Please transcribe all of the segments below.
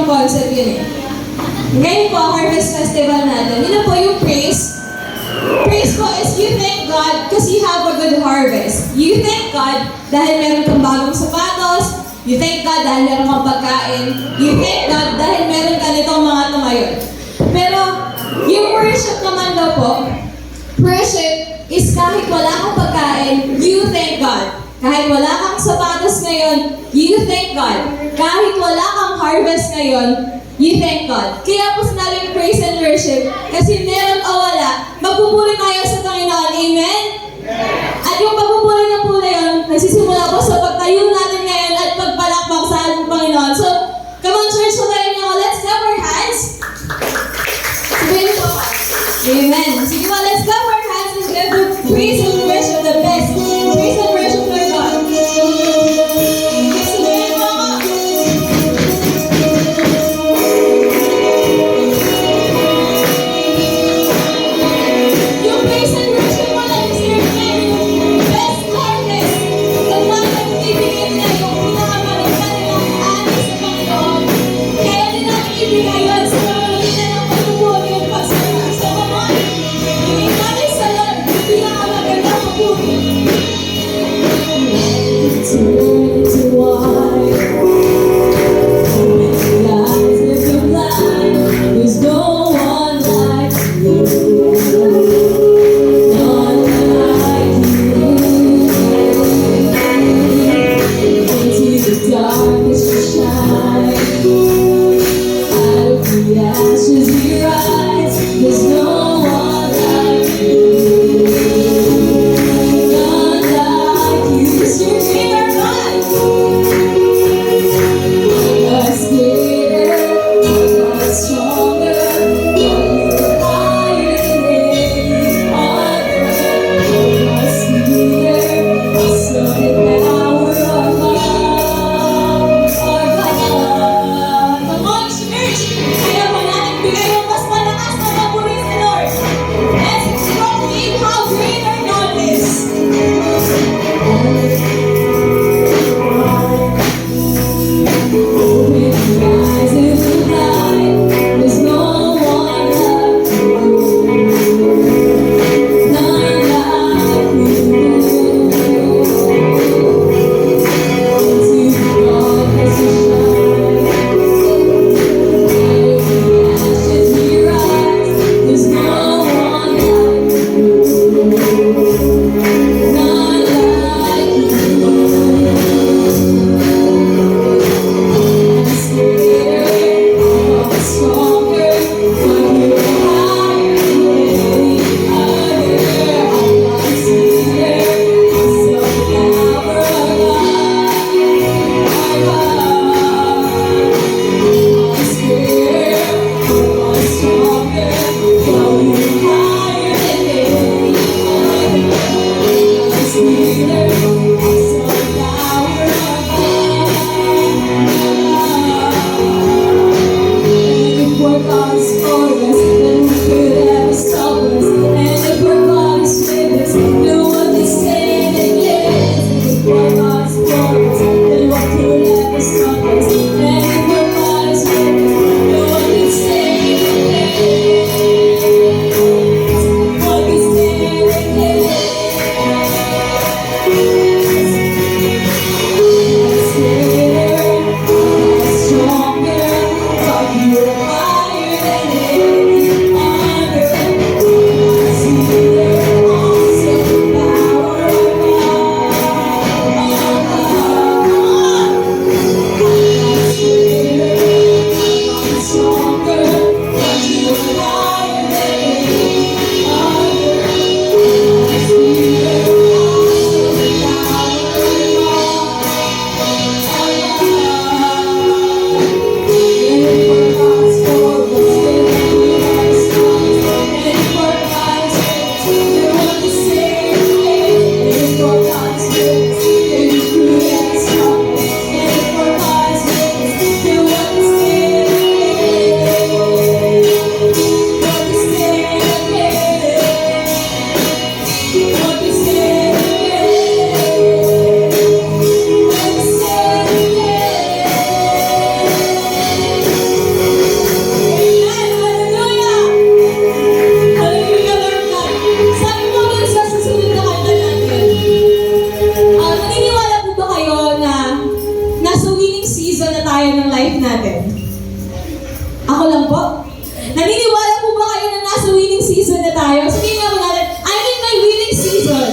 ibang concept yun eh. Ngayon po, Harvest Festival natin, yun na po yung praise. Praise po is you thank God kasi you have a good harvest. You thank God dahil meron kang bagong sapatos. You thank God dahil meron kang pagkain. You thank God dahil meron ka nitong mga tumayon. Pero yung worship naman daw po, worship is kahit wala kang pagkain, you thank God. Kahit wala kang sapatos ngayon, you thank God. Kahit wala kang harvest ngayon, you thank God. Kaya po sinabing praise and worship, kasi meron o wala, magpupuri tayo sa Panginoon. Amen? At yung pagpupuri na po na yun, nagsisimula po sa pagtayo natin ngayon at pagpalakpak sa ating Panginoon. So, come on church, so tayo nyo, let's clap our hands. Sabihin po, Amen. Sige po, let's clap our hands and give the praise and worship the best. Praise and worship to our God. Sabihin po ako. Yung praise and worship mo lang is your best harvest. Ang mga nagbibigay na yung pinakamaganda nilang ani sa Panginoon. Kaya nila ibigay yun sa pamamagitan ng pagpupuri at pagsama. So come on, bigay natin sa Lord yung pinakamagandang papuri. There's no one like you. None like you. Into the darkness you shine. Out of the ashes we rise. There's no one like you. None like you. 'Cause you're bigger, God. Us greater, us stronger. You're higher than any other. Us leader, us solid power, our God, our God. Come on, church! Kaya mo natin bigay yung mas malakas na papuri sa season na tayo ng life natin? Ako lang po? Naniniwala po ba kayo na nasa winning season na tayo? Sabihin nga mo natin, I'm in my winning season.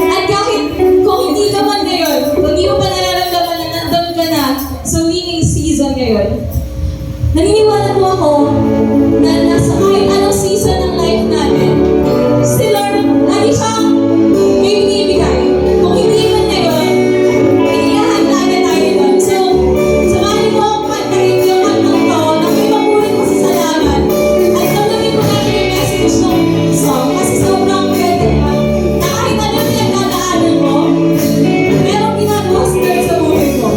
At kahit kung hindi ka man ngayon, kung hindi mo pa nararamdaman na nandun ka na sa winning season ngayon, naniniwala po ako na nasa kahit anong season ng life natin, si Lord, lagi siyang may binibigay. Kung hindi man ngayon, inihahanda na tayo doon. So, samahin mo akong kantahin yung kantang to na may mapulit mo sa salamat. At damdamin mo natin yung message ng song kasi sobrang pwede na kahit ano yung pinagdadaanan mo, merong ginagawa si Lord sa buhay mo.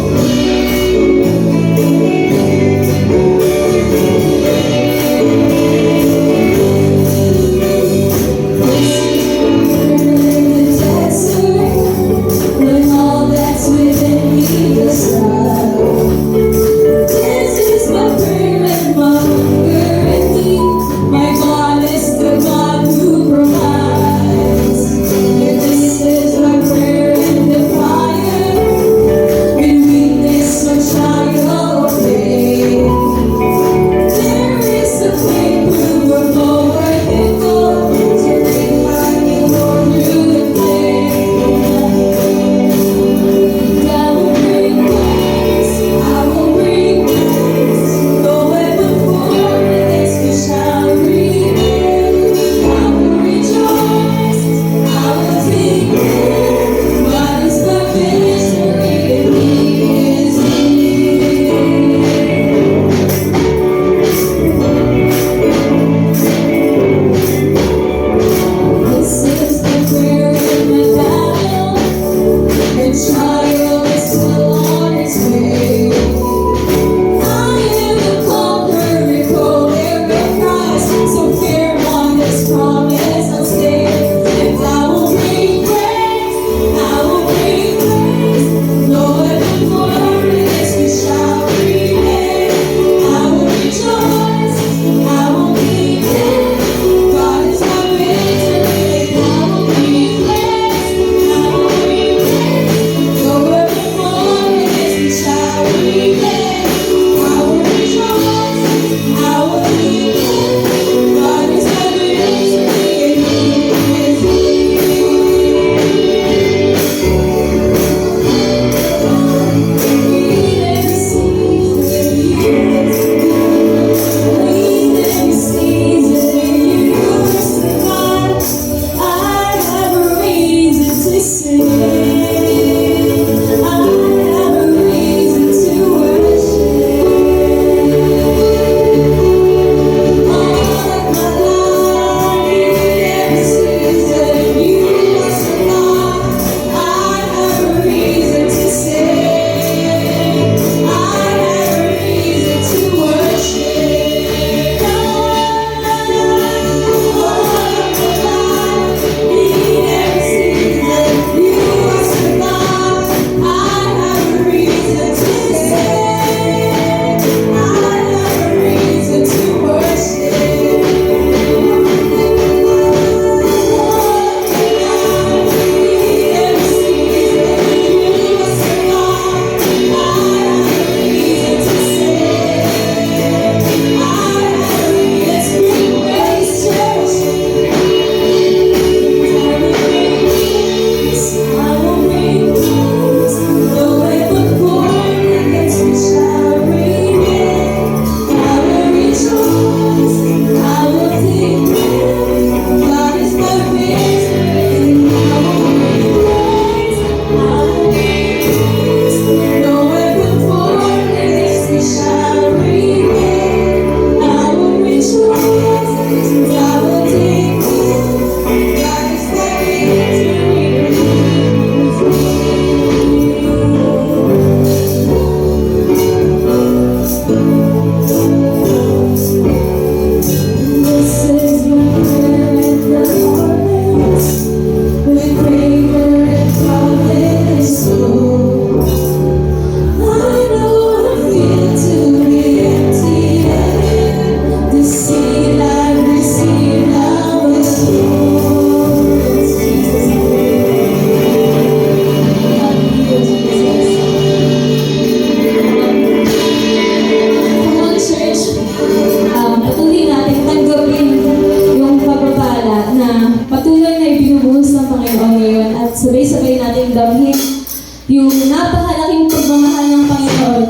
napakalaking pagmamahal ng Panginoon.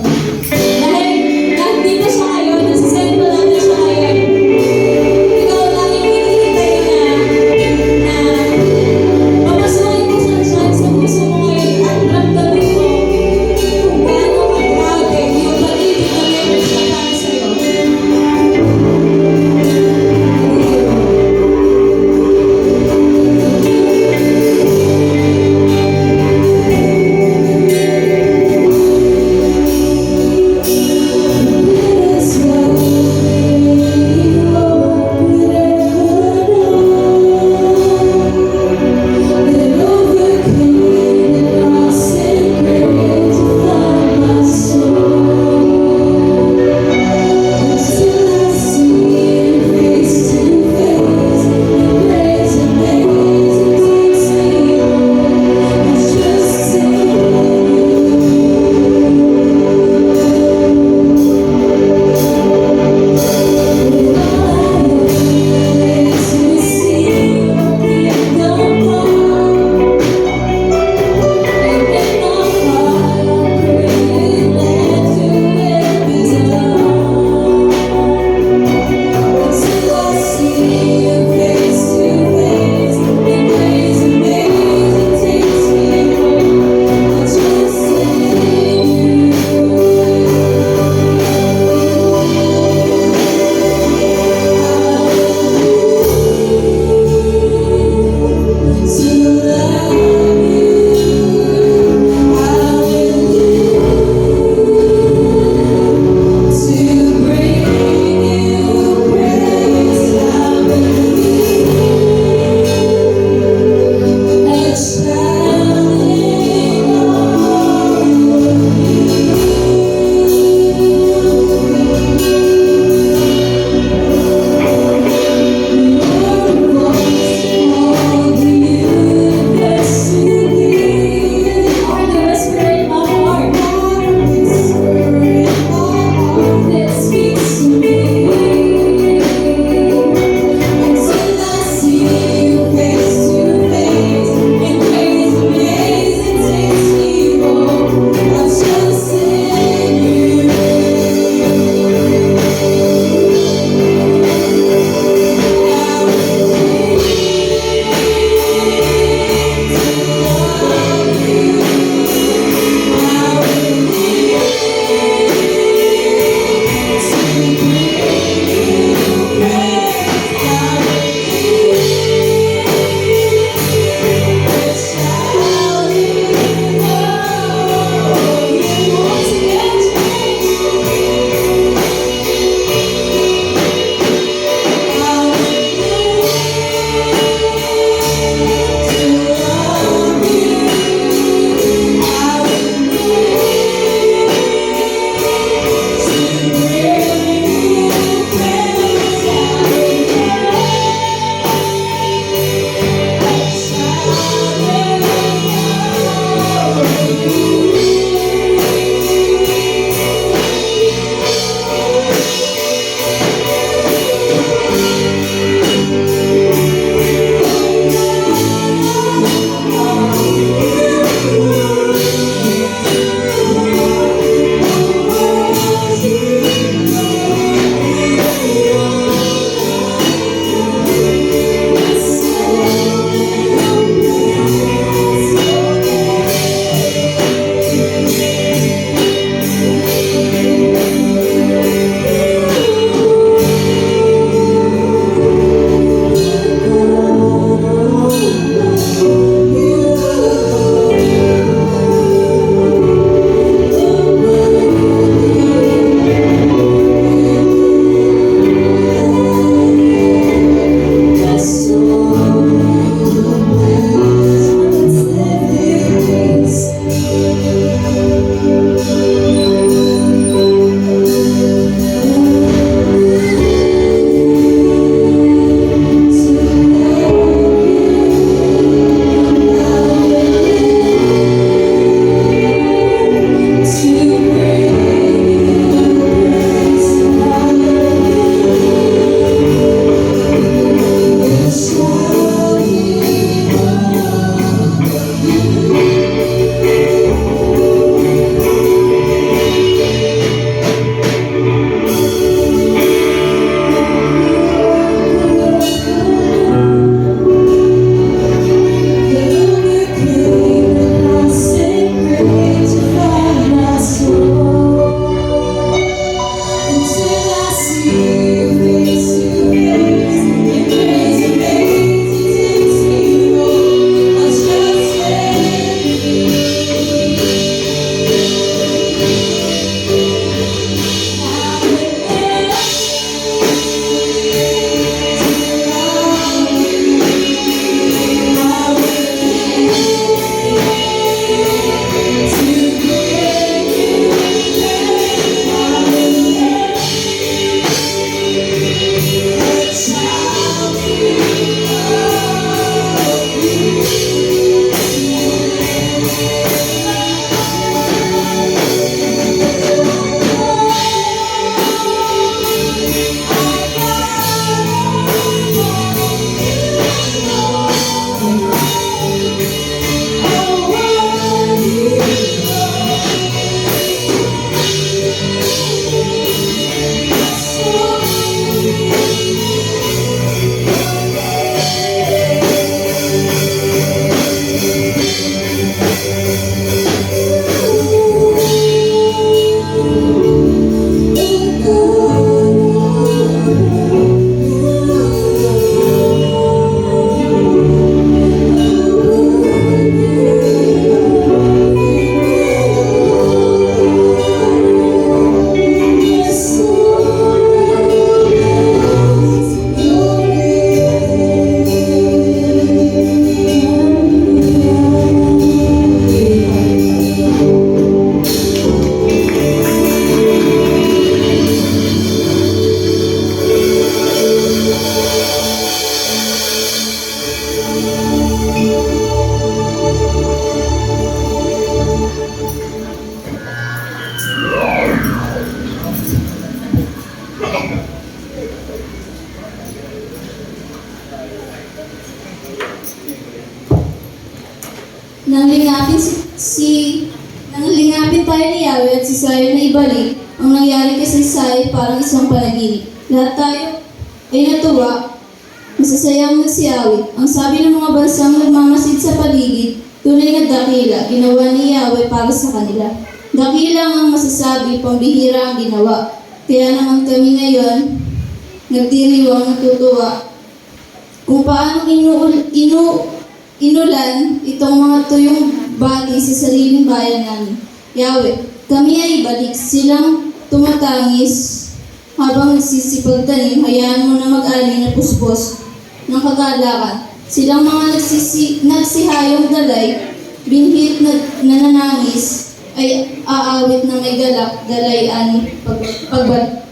Dahil dito siya ngayon, nasa sentro natin siya ngayon. Ikaw laging hinihintay na papasukin mo siya dyan sa puso mo ngayon at ramdamin mo kung gaano kagrabe yung pag-ibig na meron siya para sa'yo. nang lingapin tayo ni Yahweh at si Sai na ibalik, ang nangyari kay Sai parang isang panaginip. Lahat tayo ay natuwa, masasayang si Yahweh. Ang sabi ng mga bansang nagmamasid sa paligid, tunay na dakila, ginawa ni Yahweh para sa kanila. Dakila ang masasabi, pambihira ang ginawa. Kaya naman kami ngayon, nagdiriwang natutuwa kung paano inulan itong mga tuyong bati sa sariling bayan namin. Yahweh, kami ay balik silang tumatangis habang nagsisipagtanim, hayaan mo na mag-ali na puspos ng kagalakan. Silang mga nagsihayong dalay, binhit na nananangis, ay aawit na may galak, dalay ani pagbalik.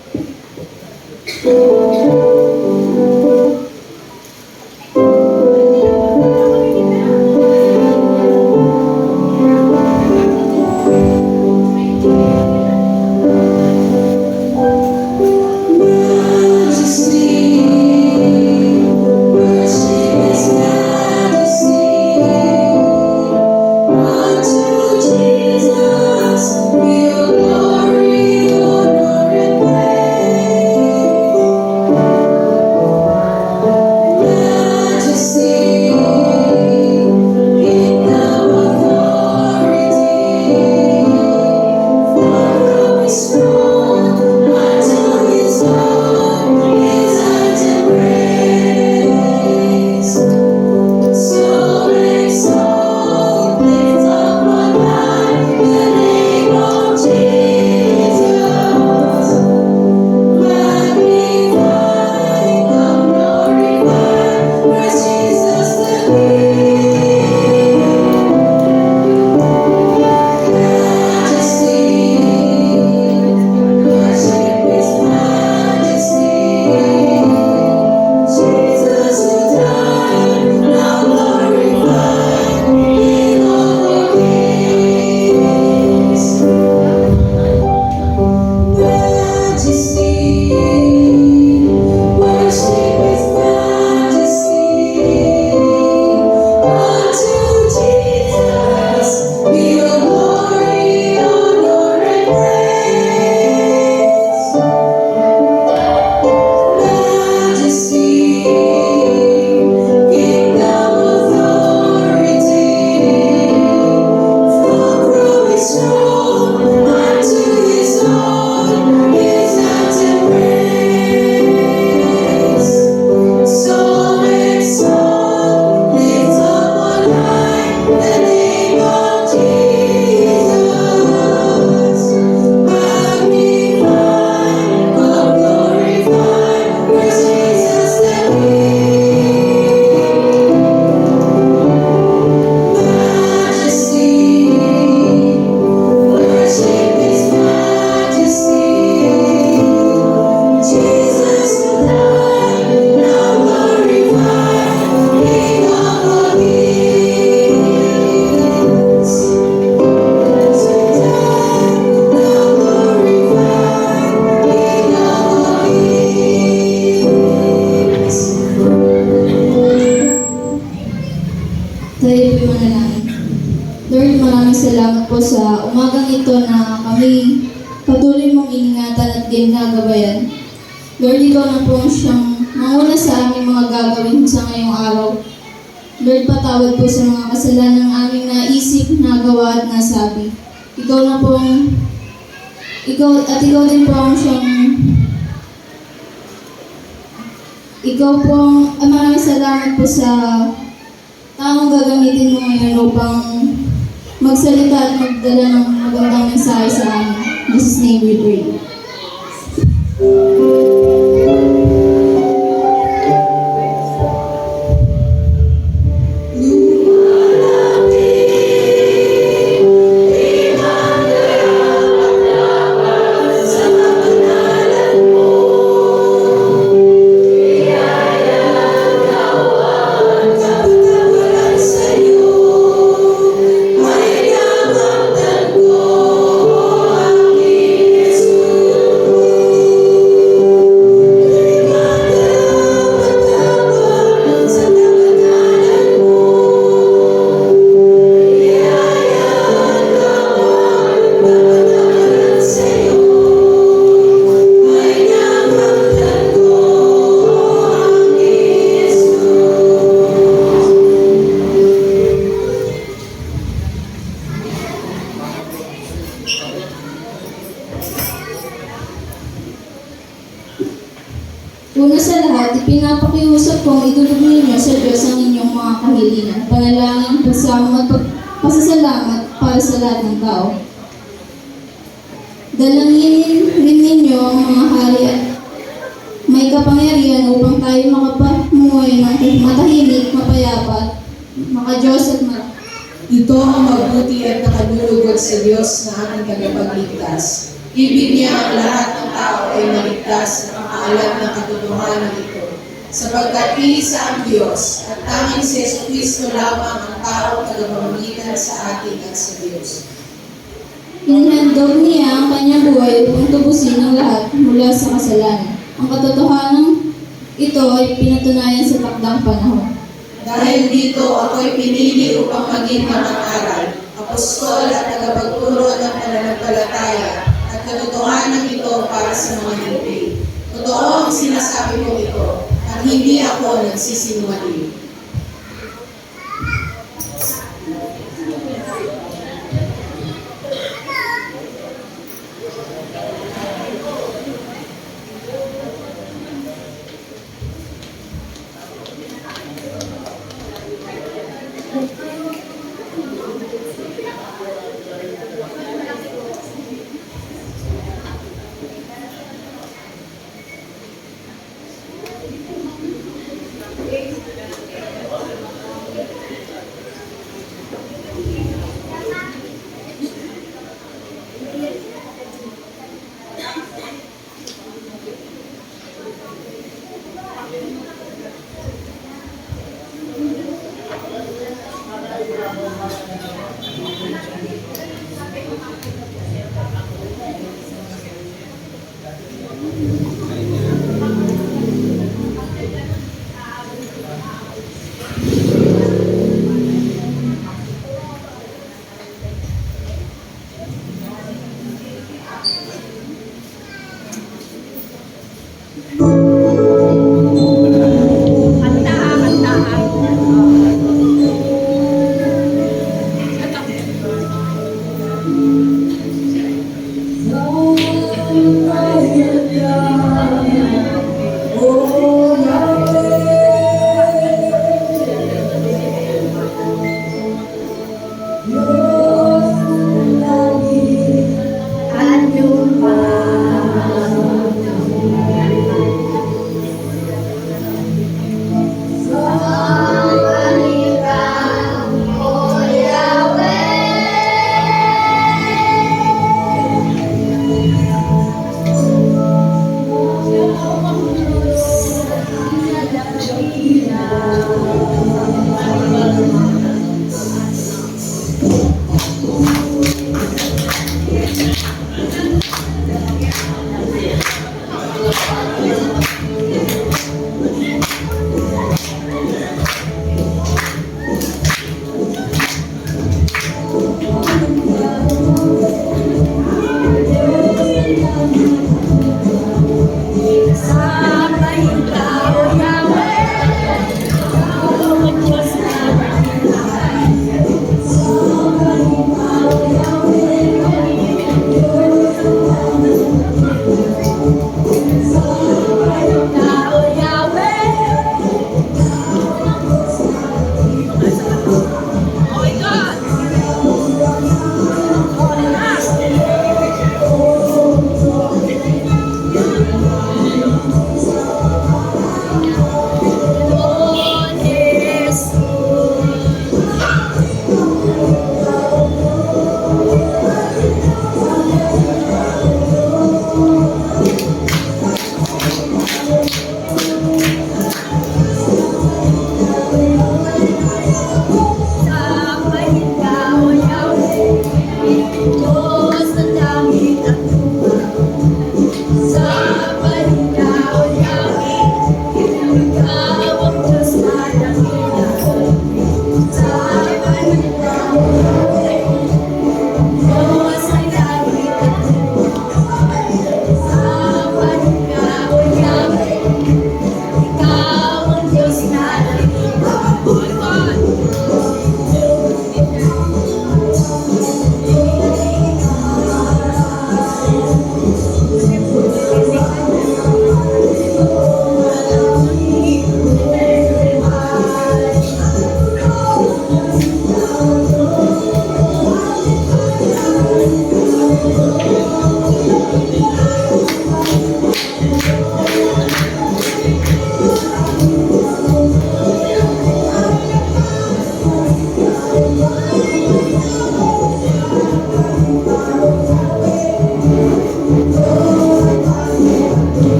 Tayo po manalangin. Lord, maraming salamat po sa umagang ito na kami patuloy mong iningatan at ginagabayan. Lord, ikaw na po siyang manguna sa aming mga gagawin sa ngayong araw. Lord, patawad po sa mga kasalanan ng aming naisip, nagawa at nasabi. Ikaw na po ikaw din po ang siyang maraming salamat po sa taong gagamitin mo ngayon upang magsalita at magdala ng magandang mensahe sa amin. In Jesus' name we pray. Sa'yo, ay Una sa lahat, ipinapakiusap kong idulog ninyo sa Diyos ang inyong mga kahilingan, panalangin, pagsamo at pasasalamat para sa lahat ng tao. Dalanginin rin ninyo ang mga hari at may kapangyarihan upang tayo makapamuhay ng matahimik, mapayapa, makadiyos at Ito ang mabuti at nakadulugod sa Diyos na ating tagapagligtas. Ibig niya ang lahat ng tao ay maligtas na makaalam ng katotohanan ito. Sapagkat iisa ang Diyos at tanging si Jesucristo lamang ang tao tagapamagitan sa atin at sa Diyos. Inhandog niya ang kanyang buhay upang tubusin ang lahat mula sa kasalanan. Ang katotohanan ito ay pinatunayan sa takdang panahon. Dahil dito ako'y pinili upang maging mangangaral, apostol at tagapagturo ng pananampalataya at katotohanan ito para sa mga hindi. Totoo ang sinasabi ko ito at hindi ako nagsisinungaling.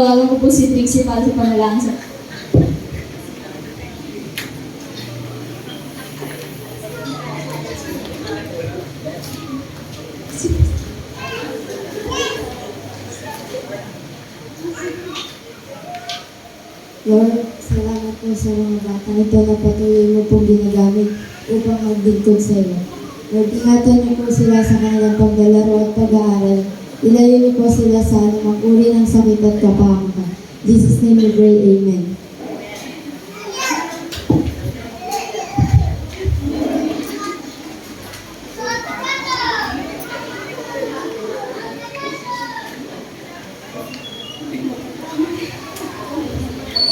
Tatawagan ko po si Trixie para sa panalangin sa... Lord, salamat po sa mga batang ito na patuloy mo pong ginagamit upang maglingkod sa iyo. Lord, ingatan niyo po sila sa kanilang paglalaro at pag-aaral. Ilayo niyo po sila sa anumang uri ng sakit at kapahamakan. In Jesus' name we pray, Amen.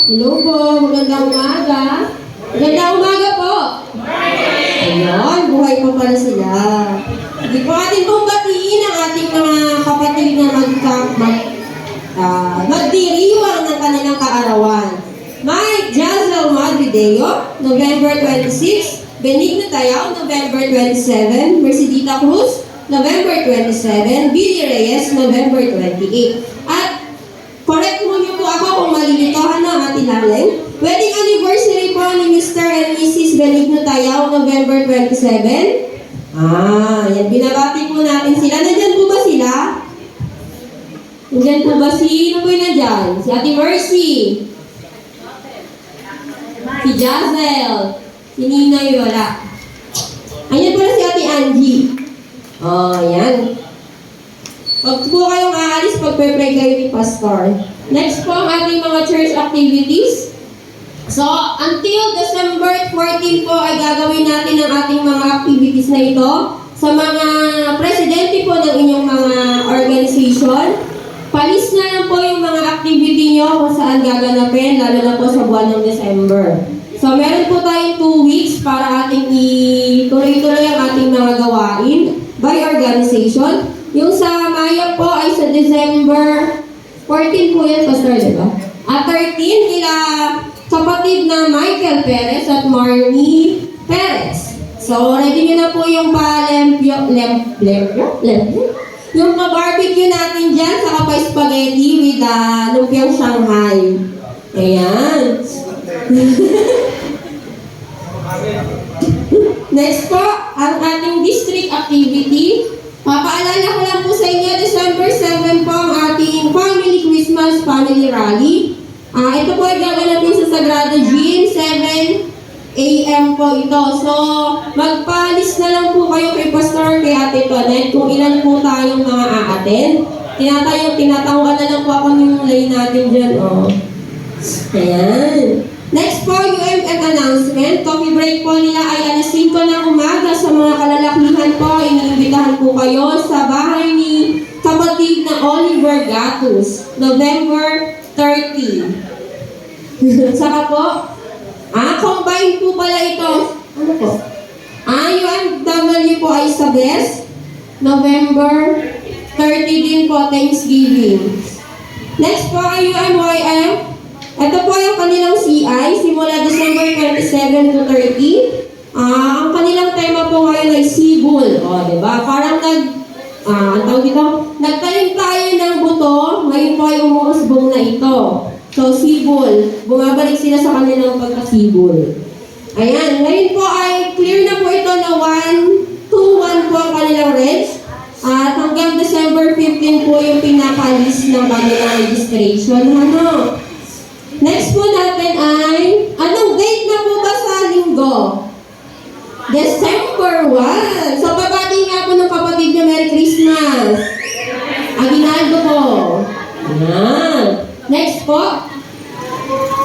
Hello po, magandang umaga. Magandang umaga po. Ayun, buhay pa pala sila. Hindi po atin pong batiin ang ating mga kapatid na magdiriwang ng kanilang kaarawan. Mike Jazel Madrideo, November 26. Benigno Tayao, November 27. Mercedita Cruz, November 27. Billy Reyes, November 28. At correct mo niyo po ako kung malilitohan na ang ating laleng. Wedding anniversary po ni Mr. and Mrs. Benigno Tayao, November 27. Yan. Binabati po natin sila. Nandyan po ba sila? Nandyan po ba sino po yung nandyan? Si Ate Mercy. Si Jazel. Si Ninay wala. Ayan pala si Ate Angie. Yan. Pag po kayong aalis, pagpe-pray kayo ni Pastor. Next po ang ating mga church activities. So, until December 14 po ay gagawin natin ang ating mga activities na ito sa mga presidente po ng inyong mga organization. Palis na lang po yung mga activity nyo kung saan gaganapin, lalo na po sa buwan ng December. So, meron po tayong 2 weeks para ating ituloy-tuloy ang ating mga gawain by organization. Yung sa Maya po ay sa December 14 po yan, Pastor, di ba? At 13, kila kapatid na Michael Perez at Marnie Perez. So, ready nyo na po yung yung pa-barbecue natin dyan, saka pa-spaghetti with lumpiang Shanghai. Ayan. Next po, ang ating district activity. Papaalala ko lang po sa inyo, December 7 po ang ating Family Christmas Family Rally. Ito po ay gaganapin sa Sagrada Gym, 7 a.m. po ito. So, magpalis na lang po kayo kay Pastor, kay Ate Tonet, kung ilan po tayong mga aaten. Tinatanggal na lang po ako ng line natin dyan. Ayan. Next po, UMF announcement. Coffee break po nila ay alas 5 ng umaga. Sa mga kalalakihan po, iniimbitahan po kayo sa bahay ni kapatid na Oliver Gatus, November 30. Saka po, combine po pala ito. Ano po? UMW po ay sa best, November 30 din po, Thanksgiving. Next po ay UMYF. Ito po yung kanilang CI, simula December 27 to 30. Ang kanilang tema po ngayon ay Sibol. Diba? Parang nagtalim tayo ng buto, ngayon po ay umuusbong na ito. So, Sibol. Bumabalik sila sa kanilang pagka-Sibol. Ayan, ngayon po ay clear na po ito na 1-2-1 po ang kanilang rates. At hanggang December 15 po yung pinaka-list ng kanilang registration. Next po natin ay, anong date na po ba sa linggo? December 1. So, babati nga po ng kapatid niya, Merry Christmas. Aguinaldo po. Ayan. Next po.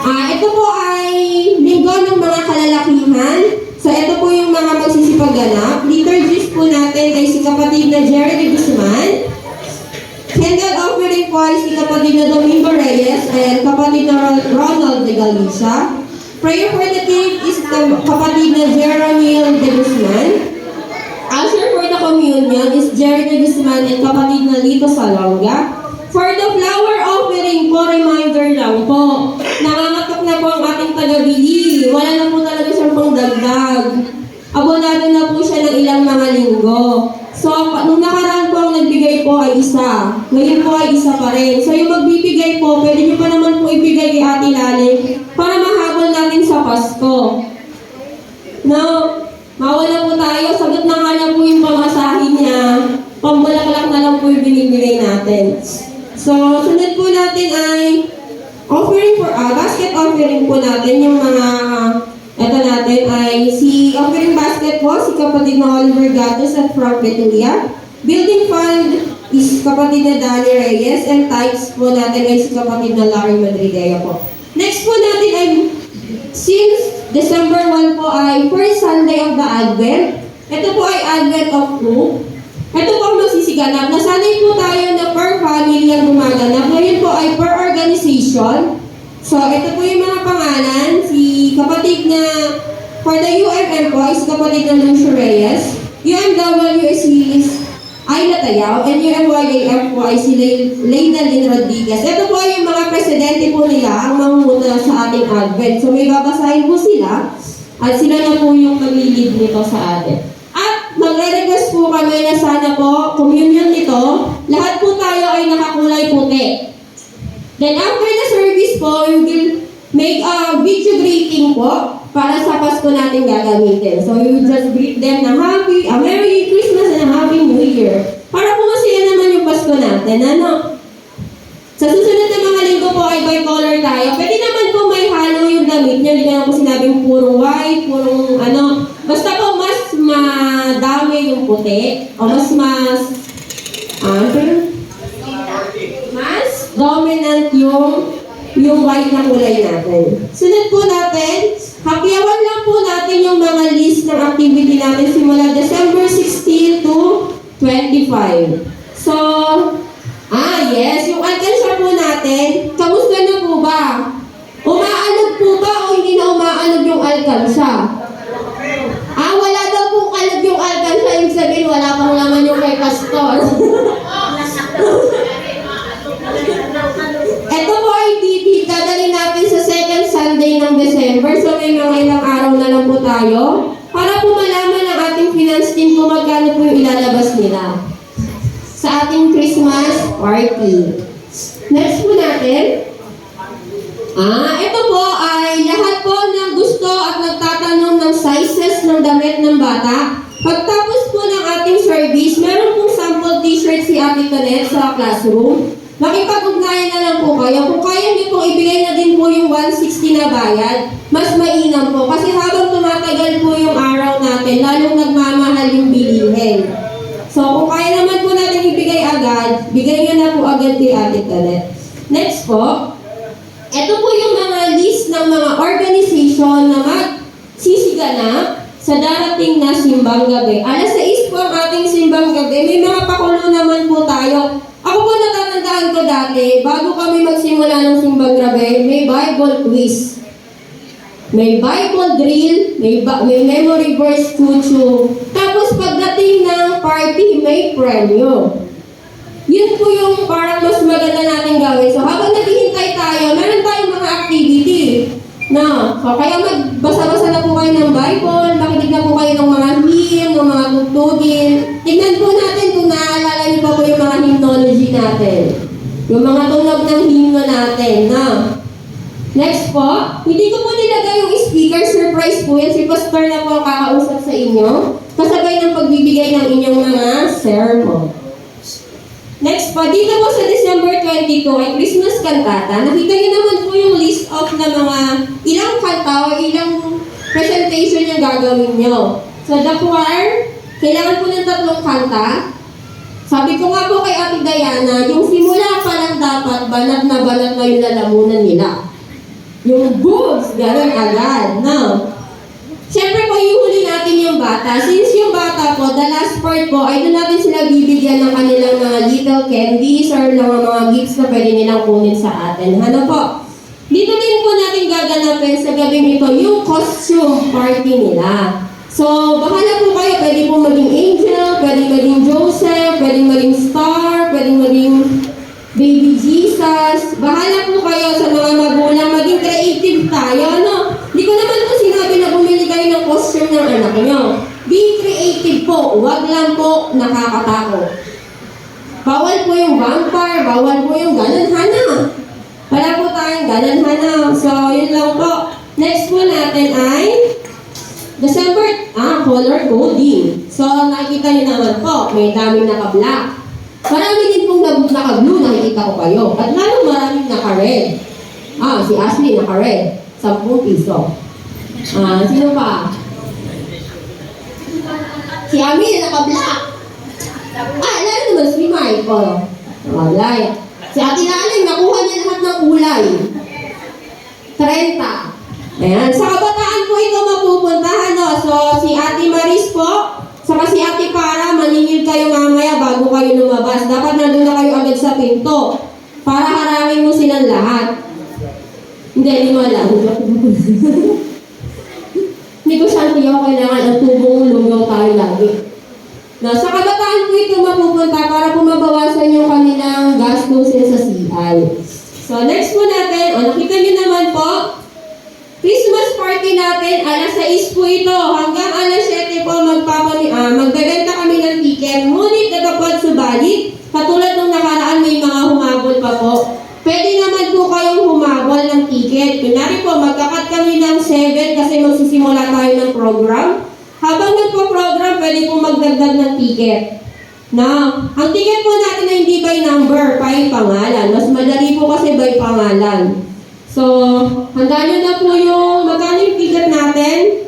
Ito po ay linggo ng mga kalalakihan. So, ito po yung mga magsisipagganap. Liturgies po natin ay si kapatid na Jerry de Guzman. Candle offering po ay si kapatid na Domingo Reyes and kapatid na Ronald de Galicia. Prayer for the team is kapatid na Jeremy de Guzman. Usher for the communion is Jerry de Guzman and kapatid na Lito Salonga. For the flower offering po, reminder lang po, nangangatok na po ang ating taga-bili. Wala na po talaga siyang pangdagdag. Abonado na po siya ng ilang mga linggo. So, nung nakaraan po ang nagbigay po ay isa. Ngayon po ay isa pa rin. So, yung magbibigay po, pwede nyo pa naman po ibigay kay Ate Lali para mahabol natin sa Pasko. Now, mawala po tayo. Sagot na nga na po yung pamasahin niya. Pambulaklak na lang po yung binibigay natin. So, sunod po natin ay offering for basket offering po natin yung mga ito natin ay si offering basket po si kapatid na Oliver Gatos at Frank Betulia. Building fund is kapatid na Danny Reyes and tithes po natin ay si kapatid na Larry Madridea po. Next po natin ay since December 1 po ay first Sunday of the Advent. Ito po ay Advent of Hope. Ito po ang masisiganap. Nasanay po tayo na per family ang gumaganap. Ngayon po ay per organization. So, ito po yung mga pangalan. Si kapatid na, for the UMM po, ay si kapatid na Lucio Reyes. UMW is si Ayla Tayaw. And UMYAM po ay si Leyna Lynn Rodriguez. Ito po ay yung mga presidente po nila ang mangunguna sa ating Advent. So, may babasahin po sila. At sila na po yung maglilid nito sa atin. At magre-request po kami na sana po, communion nito, lahat po tayo ay nakakulay puti. Then after the service po, we will make a video greeting po para sa Pasko natin gagamitin. So we will just greet them na a Merry Christmas and a Happy New Year. Para po masaya naman yung Pasko natin, ano? Sa susunod na mga linggo po ay bicolor tayo. Pwede naman po may halo yung damit niyo. Hindi naman po sinabing puro white, purong ano. Basta po mas madami yung puti. O mas dominant yung white na kulay natin. Sunod po natin, hapiawan lang po natin yung mga list ng activity natin simula December 16 to 25. So, yes, yung alkansya po natin, kamusta na po ba? Umaalog po ba o hindi na umaalog yung alkansya? Wala daw pong alog yung alkansya, yung sabihin wala pang laman yung kay Pastor. Ito po ay TV, dadalhin natin sa second Sunday ng December. So may mga ilang araw na lang po tayo para po malaman ng ating finance team kung magkano po yung ilalabas nila sa ating Christmas party. Next po natin. Ito po ay lahat po ng gusto at nagtatanong ng sizes ng damit ng bata. Pagtapos po ng ating service, meron pong sample t-shirt si Ate Tonet sa classroom. Makipag-ugnayan na lang po kayo. Kung kaya niyo pong ibigay na din po yung 160 na bayad, mas mainam po. Kasi habang tumatagal po yung araw natin, lalong nagmamahal yung bilihin. So, kung kaya naman po natin ibigay agad, bigay nyo na po agad kay Ate Tonet. Next po, ito po yung mga list ng mga organization na magsisiganap sa darating na simbang gabi. Alas 6 po ang ating simbang gabi. May mga pakulo naman po tayo. Ako po natatandaan ko dati, bago kami magsimula ng simbang gabi, may Bible quiz. May Bible drill, may memory verse tutu. Tapos pagdating ng party, may premyo. Yun po yung parang mas maganda natin gawin. So habang naghihintay tayo, meron tayong mga activity. So kaya magbasa-basa na po kayo ng Bible, makinig na po kayo ng mga hymn, ng mga tugtugin. Tignan po natin kung naaalala niyo pa po yung mga hymnology natin. Yung mga tunog ng hymno natin. Next po, hindi ko po nilagay yung speaker, surprise po yan. Si Pastor na po ang kakausap sa inyo. Kasabay ng pagbibigay ng inyong mga sermon. Next po, dito po sa December 22 ay Christmas kantata. Nakita niyo naman po yung list of na mga ilang kanta o ilang presentation yung gagawin nyo. So the choir, kailangan po ng 3 kanta. Sabi ko nga po kay Ate Diana, yung simula pa lang dapat banat na yung lalamunan nila. Yung boobs, gano'n agad. Siyempre po, ihuli natin yung bata. Since yung bata po, the last part po, ay doon natin sila bibigyan ng kanilang mga little candies or ng mga gifts na pwede nilang kunin sa atin. Ano po? Dito din po natin gaganapin sa gabing ito yung costume party nila. So, bahala po kayo. Pwede po maging angel, pwede maging Joseph, pwede maging star, pwede maging baby Jesus. Bahala po kayo sa mga magulang. Maging creative tayo, Hindi ko naman po sinabi na bumili kayo ng costume ng anak nyo. Be creative po. po, wag lang po nakakatakot. Bawal po yung vampire, bawal po yung gananhana. Wala po tayong gananhana. So, yun lang po. Next po natin ay color coding. So, nakikita niyo naman po, may daming naka-black. Marami din pong naka-blue, nakikita ko kayo. At lalo maraming naka-red. Si Ashley naka-red. 10 piso. Sino pa? Si Amir naka-black. Lalo naman si Michael. Naka-black. Si Ate Laling, nakuha niya lahat ng kulay. 30. Ayan. Sa kabataan po ito mapupuntahan, no? So, si Ate Maris po, saka si Ate Para, maningil kayo mamaya bago kayo lumabas. Dapat nandun na kayo agad sa pinto para harangin mo silang lahat. Hindi mo alam. Hindi ko siya kailangan ang tubong lugaw tayo lagi. Na, sa kabataan po ito mapupunta para po mabawasan yung kanilang gastusin sa CI. So, next po natin, nakita niyo naman po, Christmas party natin, alas 6 po ito. Hanggang alas 7 po magbebenta kami ng ticket. Ngunit dapat subalit, katulad ng nakaraan may mga humabol pa po. Pwede naman po kayong humabol ng ticket. Kunyari po, magkakat kami ng 7 kasi magsisimula tayo ng program. Habang nagpo-program, pwede po magdagdag ng ticket. Now, ang ticket po natin ay hindi by number, by pangalan. Mas madali po kasi by pangalan. So, handa nyo na po yung, magkano yung ticket natin?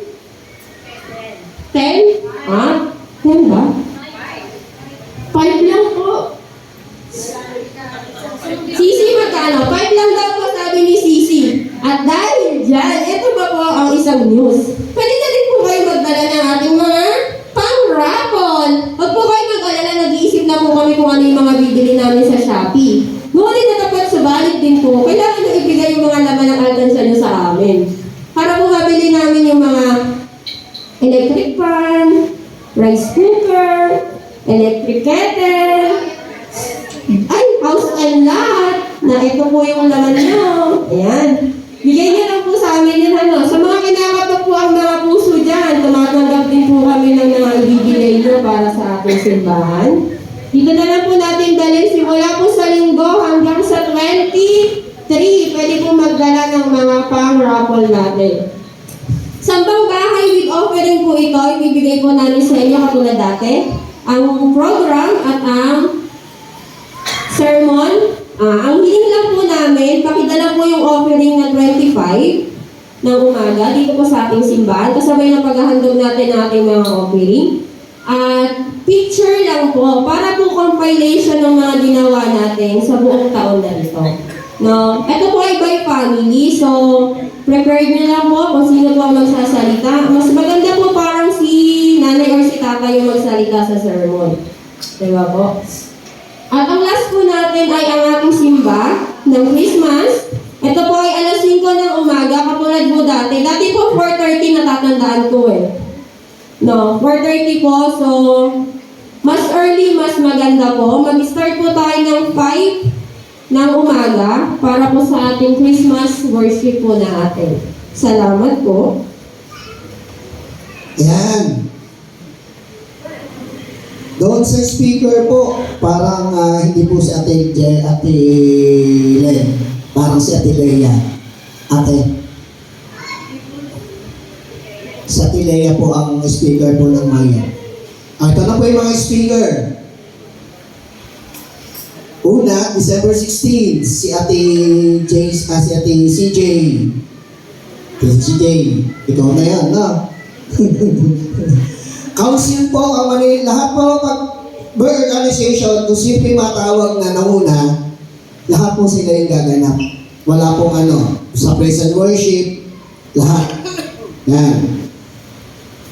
10? 10 ba? 5 lang po. Sisi, magkano? 5 lang daw po sabi ni Sisi. At dahil dyan, ito pa po ang isang news. Pwede na din po kayo magdala ng ating mga pang-raffle. Huwag po kayo mag-alala, nag-iisip na po kami kung ano yung mga bibili namin sa Shopee. Ngunit na dapat subalit din po, kailangan nyo ibigay yung mga laman ng alkansya nyo sa amin. Para po mabili namin yung mga electric fan, rice cooker, electric kettle, house and lot, na ito po yung laman nyo. Ayan. Bigay nyo lang po sa amin yun, Sa mga kinakatok po ang mga puso dyan, tumatanggap din po kami ng mga ibibigay nyo para sa ating simbahan. Dito na lang po natin dalhin simula po sa linggo hanggang sa 23. Pwede po magdala ng mga pang-raffle natin. Sambang bahay with offering po ito, ibibigay po namin sa inyo katulad dati. Ang program at ang sermon, ang hiling lang po namin, pakidala po yung offering na 25 ng umaga dito po sa ating simbahan. Kasabay ng paghahandog natin ng ating mga offering. At picture lang po, para po compilation ng mga ginawa natin sa buong taon na ito. No? Ito po ay by family, so prepared nyo lang po kung sino po ang magsasalita. Mas maganda po parang si nanay or si tata yung magsalita sa sermon. Diba po? At ang last po natin ay ang ating simba ng Christmas. Ito po ay alas 5 ng umaga, katulad po dati. Dati po 4:30 natatandaan ko No, 4:30 po. So, mas early, mas maganda po. Mag-start po tayo ng 5 ng umaga para po sa ating Christmas worship po natin. Salamat po. Yan. Doon sa speaker po, parang hindi po si Ate Len. Parang si Ate Leia. Ate. Sa Tilea po ang speaker po ng Maya. Ito na po yung mga speaker. Una, December 16, si Ate CJ. CJ, ikaw na yan, no? Council po, ang lahat po pag organization, kung simple matawag na nauna, lahat po sila yung gaganap. Wala pong sa praise and worship, lahat. Yan.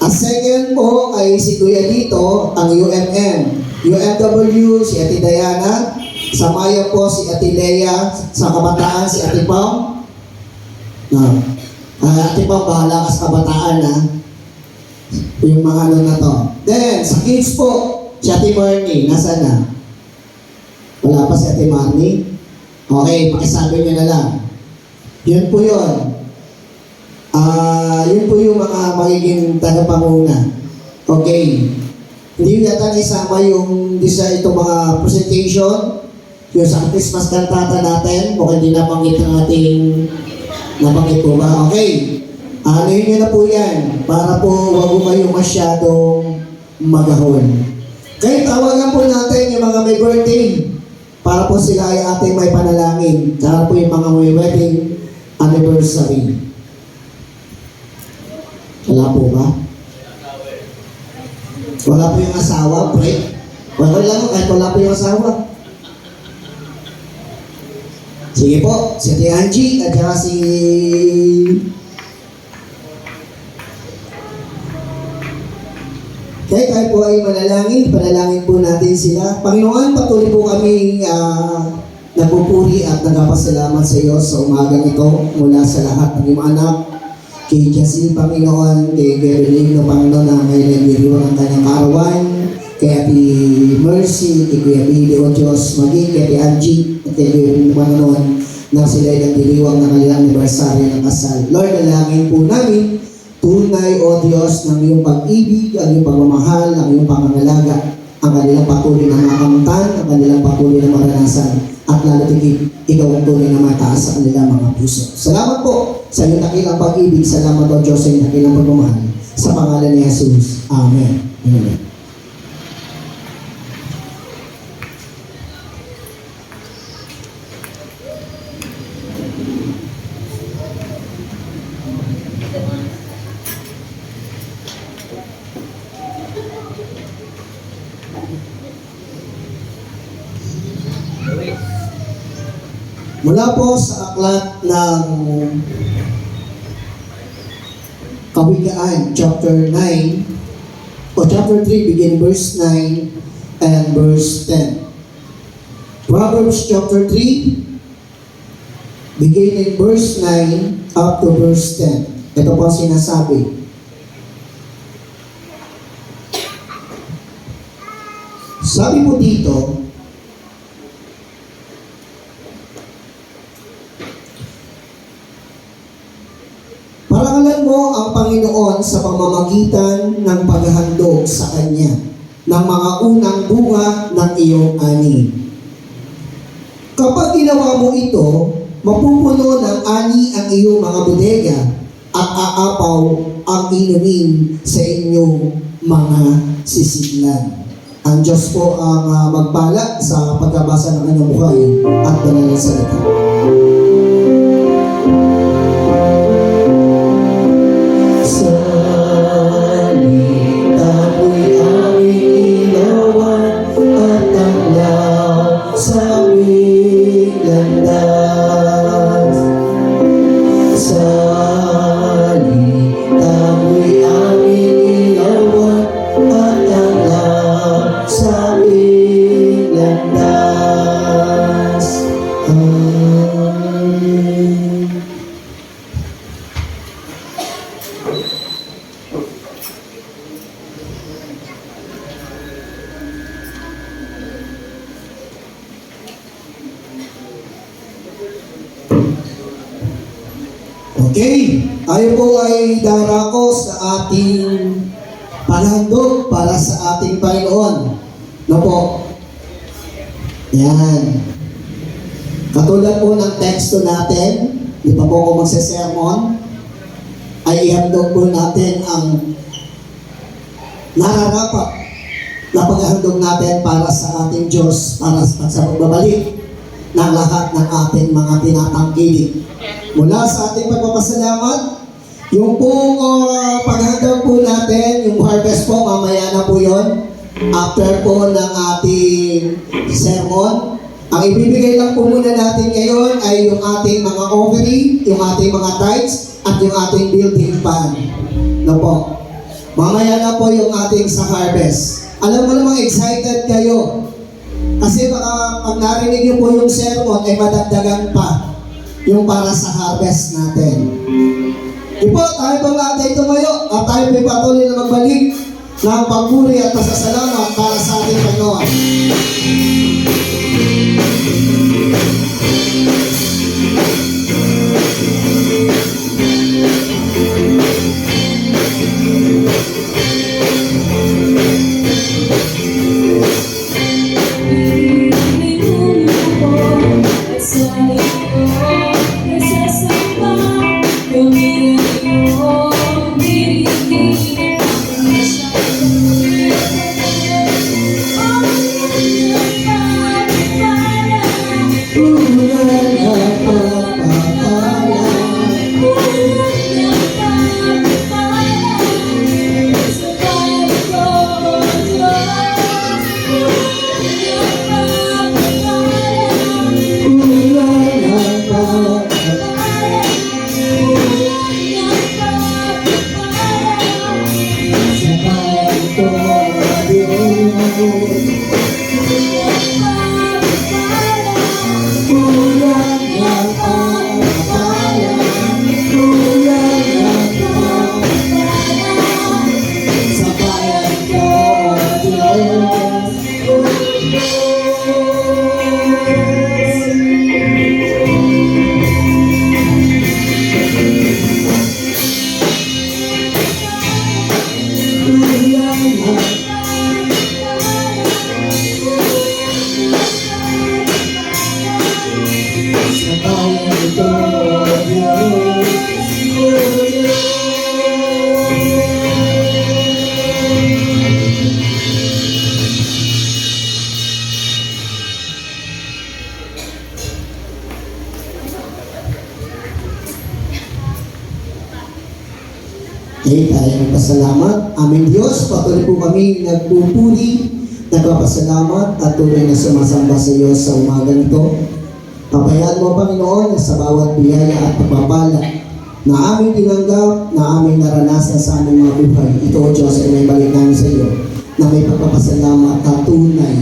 Ang second po ay si Kuya dito, ang UMW, si Ate Diana, sa Maya po si Ate Leia, sa kabataan si Ate Pao. Ate Pao, bahala ka sa kabataan yung mga na to. Then, sa kids po, si Ate Marnie, nasa na? Wala pa si Ate Marnie? Okay, pakisabi niyo na lang. Yun po yun. Yun po yung mga magiging tagapanguna. Okay. Hindi yata naisama yung isa itong mga presentation, yung sa Christmas kantata natin, kung hindi nabanggit ng ating nabanggit po ba? Okay. Anuhin nyo na po yan para po huwag po kayo masyadong magahon. Kaya tawagan po natin yung mga may birthday para po sila ay ating may panalangin. Tsaka po yung mga may wedding anniversary. Wala po ba? Wala po yung asawa, pre. Wala lang kahit wala po yung asawa. Sige po, si Ate Angie at saka si... Kaya tayo po ay panalangin po natin sila. Panginoon, patuloy po kami nagpupuri at nagpapasalamat sa iyo sa umagang ito mula sa lahat ng iyong anak. Kay Jasil, Panginoon, kay Geraldine, no, Panginoon, na may nagdiriwang ang kanyang karawan, kay Ate Mercy, kay Kuya Billy o Diyos, maging kay Ate Angie, at kay Geraldine, Panginoon, na sila ay nagdiriwang ng kanilang anibersaryo ng kasal. Lord, dalangin po namin, tunay o Diyos ng iyong pag-ibig, ang iyong pagmamahal, ang iyong pangangalaga, ang kanilang patuloy na makamtan, ang kanilang patuloy na maranasan, at lalo tigit, ikaw ang tunay na mataas sa kanilang mga puso. Salamat po sa iyong dakilang pag-ibig. Salamat o Diyos sa iyong dakilang pagmamahal. Sa pangalan ni Jesus. Amen. Amen. Mula po sa aklat ng Kawikaan, chapter 9, o chapter 3, begin verse 9 and verse 10. Proverbs chapter 3, begin in verse 9 up to verse 10. Ito po ang sinasabi. Sabi mo dito, parangalan mo ang Panginoon sa pamamagitan ng paghahandog sa Kanya ng mga unang bunga ng iyong ani. Kapag ginawa mo ito, mapupuno ng ani ang iyong mga bodega at aapaw ang inumin sa inyong mga sisidlan. Ang Diyos po ang magpala sa pagkabasa ng kanyang buhay at banal na salita. Okay, tayo po ay darako sa ating paghandog para sa ating Panginoon. No po? Yan. Katulad po ng teksto natin, di pa po ako magsasermon, ay ihandog po natin ang nararapat na paghandog natin para sa ating Diyos, para sa pagbabalik ng lahat ng ating mga tinatangkilik. Mula sa ating pagpapasalamat, yung pong paghandog po natin, yung harvest po, mamaya na po yun. After po ng ating sermon, ang ibibigay lang po muna natin ngayon ay yung ating mga offering, yung ating mga tithes, at yung ating building fund. No po. Mamaya na po yung ating sa harvest. Alam mo namang excited kayo. Kasi baka pag narinig niyo po yung sermon, ay madagdagan pa yung para sa harvest natin. Ipo, tayo po natin tumayo at tayo po patuloy na magbalik ng pagpuri at pasasalamat para sa ating Panginoon. Okay, tayo nagpasalamat. Aming Diyos, patuloy po kami nagpupuri, nagpapasalamat at tunay na sumasamba sa iyo sa umaga nito. Pabayaan mo, Panginoon, sa bawat biyaya at pagpapala na aming tinanggap, na aming naranasan sa aming mga buhay. Ito, O Diyos, ay may balik namin sa iyo na may pagpapasalamat at tunay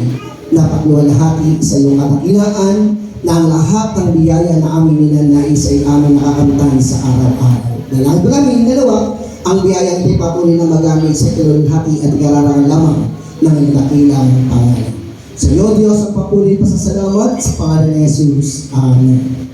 na pagluwalhati sa iyong katakilaan na ang lahat ng biyaya na aming ninanais ay aming nakakamtan sa araw-araw. Dalangin po namin, dalawa, ang biyaya ay patuloy na magamit sa kalulhati at kararangan lamang ng dakilang pangalan. Sa iyo, Diyos, ang papuri pasasalamat sa pangalan ni Jesus. Amen.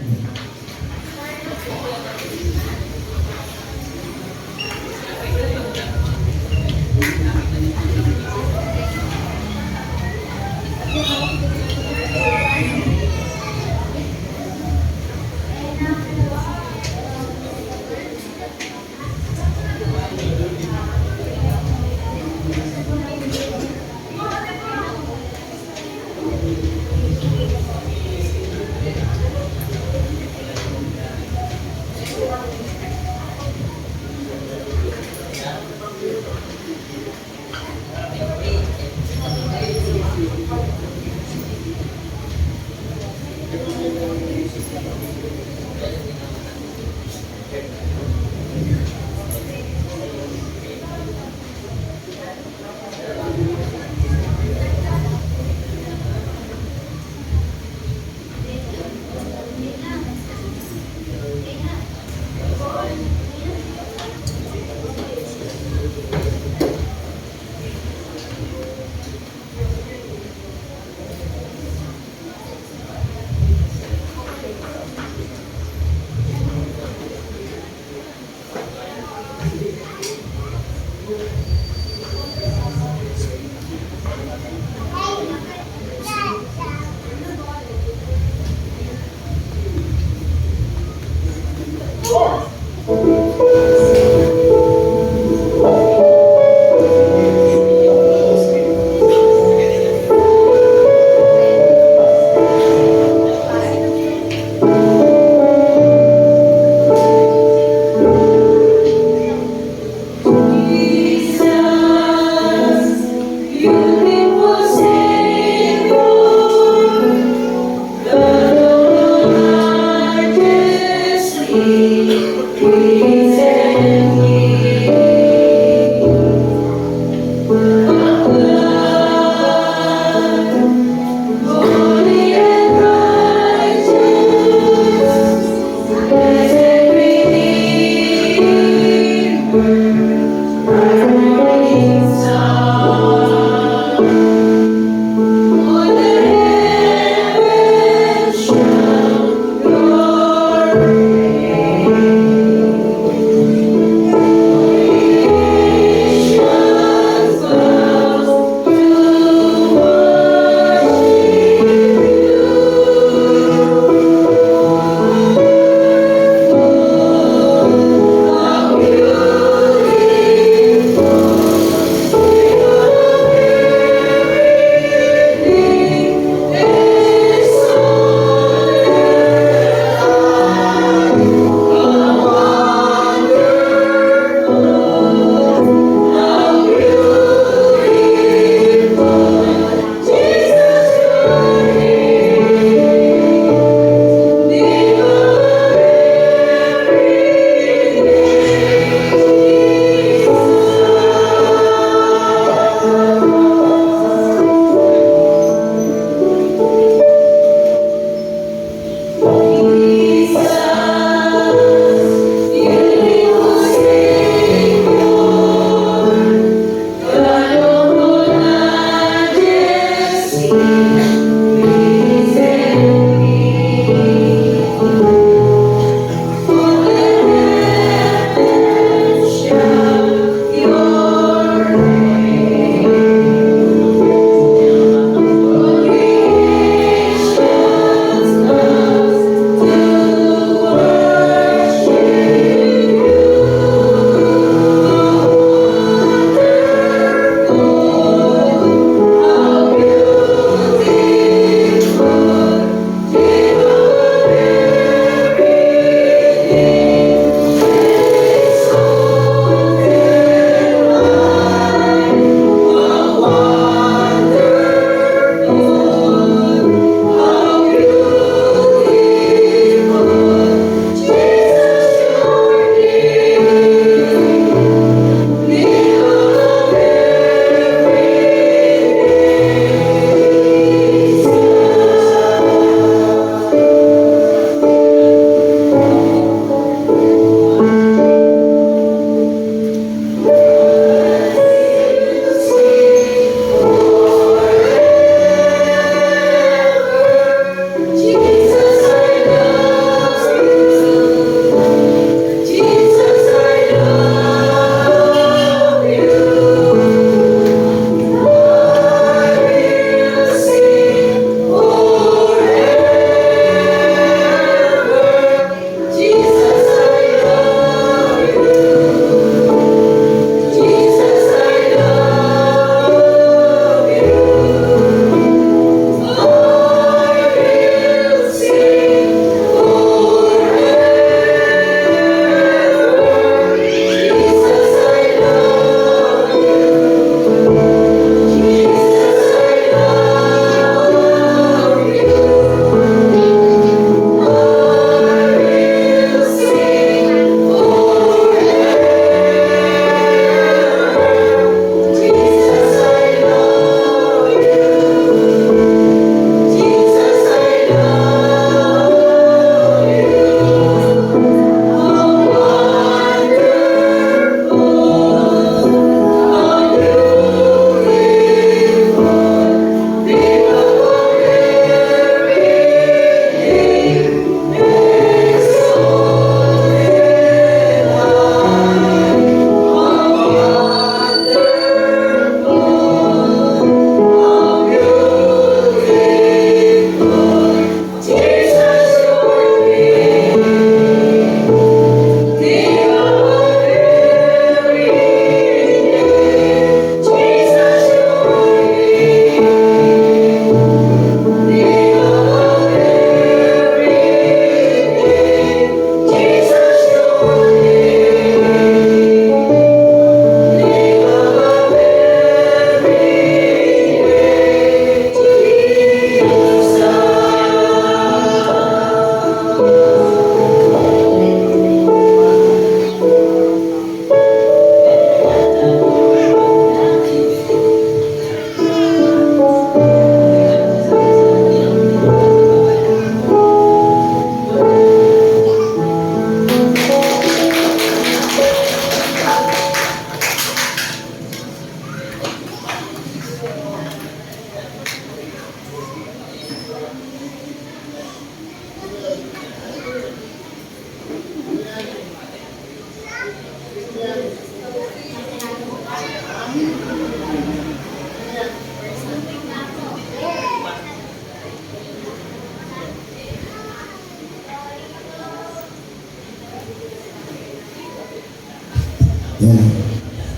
Yan.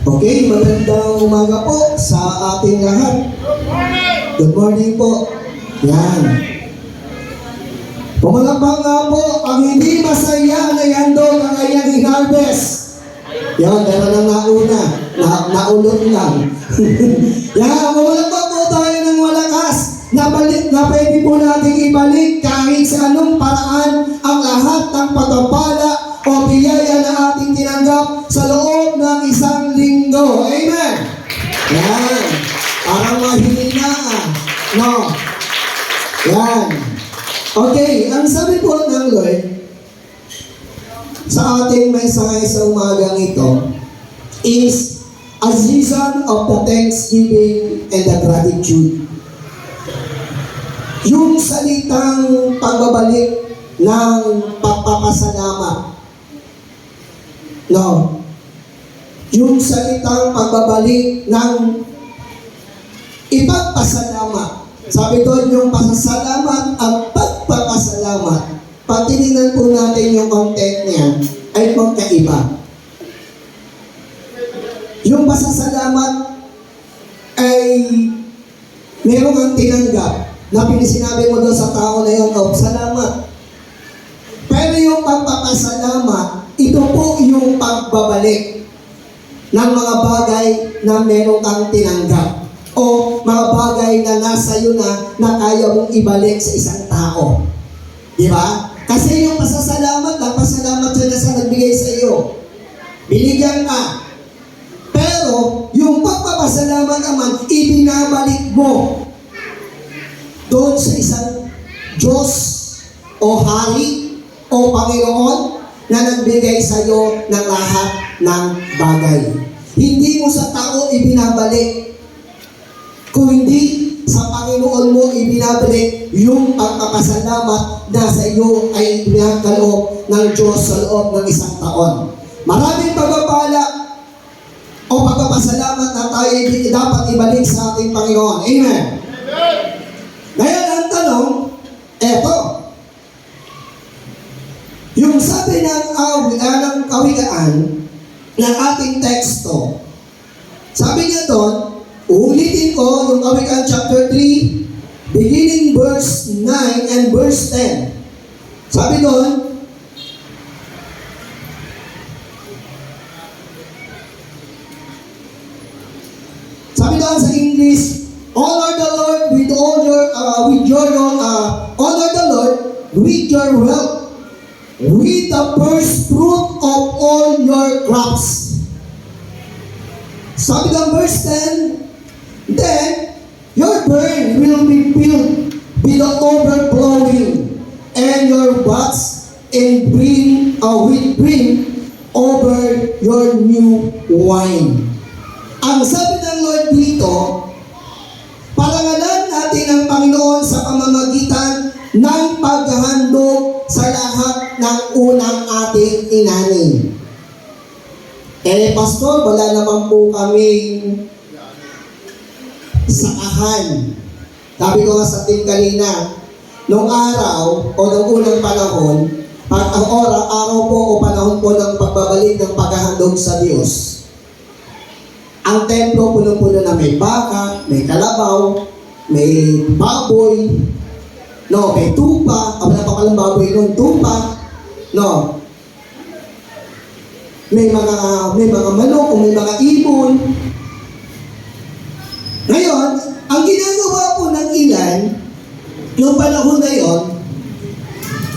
Okay, magandang umaga po sa ating lahat. Good morning po. Yan. Pumalakbang nga po ang hindi masaya na yandog ang kanyang i-harvest. Yan, meron ang nauna. Naulot lang. Yan, pumalakbang po tayo ng malakas. Na pwede po natin ibalik kahit sa anong paraan ang lahat ng pagpapala o biyaya na ating tinanggap sa loob ng isang linggo. Amen! Yan. Parang mahina. No. Yan. Okay, ang sabi po ng Lord sa ating mensahe sa umagang ito is a season of the thanksgiving and the gratitude. Yung salitang pagbabalik ng pagpapasalamat. No. Yung salitang pagbabalik ng ipagpasalamat. Sabi doon yung pasasalamat at pagpapasalamat. Pag tinignan po natin yung content niya, ay magkaiba. Yung pasasalamat ay meron kang tinanggap na pinisinabi mo doon sa tao na yun, oh, salamat. Pero yung pagpapasalamat, ito po yung pagbabalik ng mga bagay na meron kang tinanggap o mga bagay na nasa iyo na kaya mong ibalik sa isang tao. Di ba? Kasi yung pasasalamat, nagpasalamat siya na sa nagbigay sa iyo. Binigyan ka. Pero yung pagpapasalamat naman, ibinabalik mo doon sa isang Diyos o Hari o Panginoon na nagbigay sa iyo ng lahat ng bagay. Hindi mo sa tao ibinabalik, kung hindi sa Panginoon mo ibinabalik yung pagpapasalamat na sa iyo ay pinagkaloob ng Diyos sa loob ng isang taon. Maraming pagpapala o pagpapasalamat na tayo dapat ibalik sa ating Panginoon. Amen? Ngayon ang tanong, eto. Yung sabi ng kawikaan ng ating teksto, sabi niya doon, ulitin ko yung Kawikaan chapter 3, beginning verse 9 and verse 10. Sabi doon, sa English, honor the Lord with all your honor the Lord with your wealth, with the first fruit of all your crops. Sabi ng verse 10, then your barn will be filled with the overflowing, and your vats and will bring over your new wine. Ang sabi ng Lord dito, parangalan natin ang Panginoon sa pamamagitan ng paghahandog sa lahat ng unang ating inanin. Pastor, wala naman po kaming sakahan. Sabi ko nga sa ating kanina, nung araw o nung unang panahon, pag ang araw po o panahon po ng pagbabalik ng paghahandog sa Diyos, ang templo puno-puno na may baka, may kalabaw, may baboy, no, may tupa, wala pa palang baboy nun, tupa, no, may mga manok, o may mga ibon. Ngayon, ang ginagawa po ng ilan, noong panahon na yon,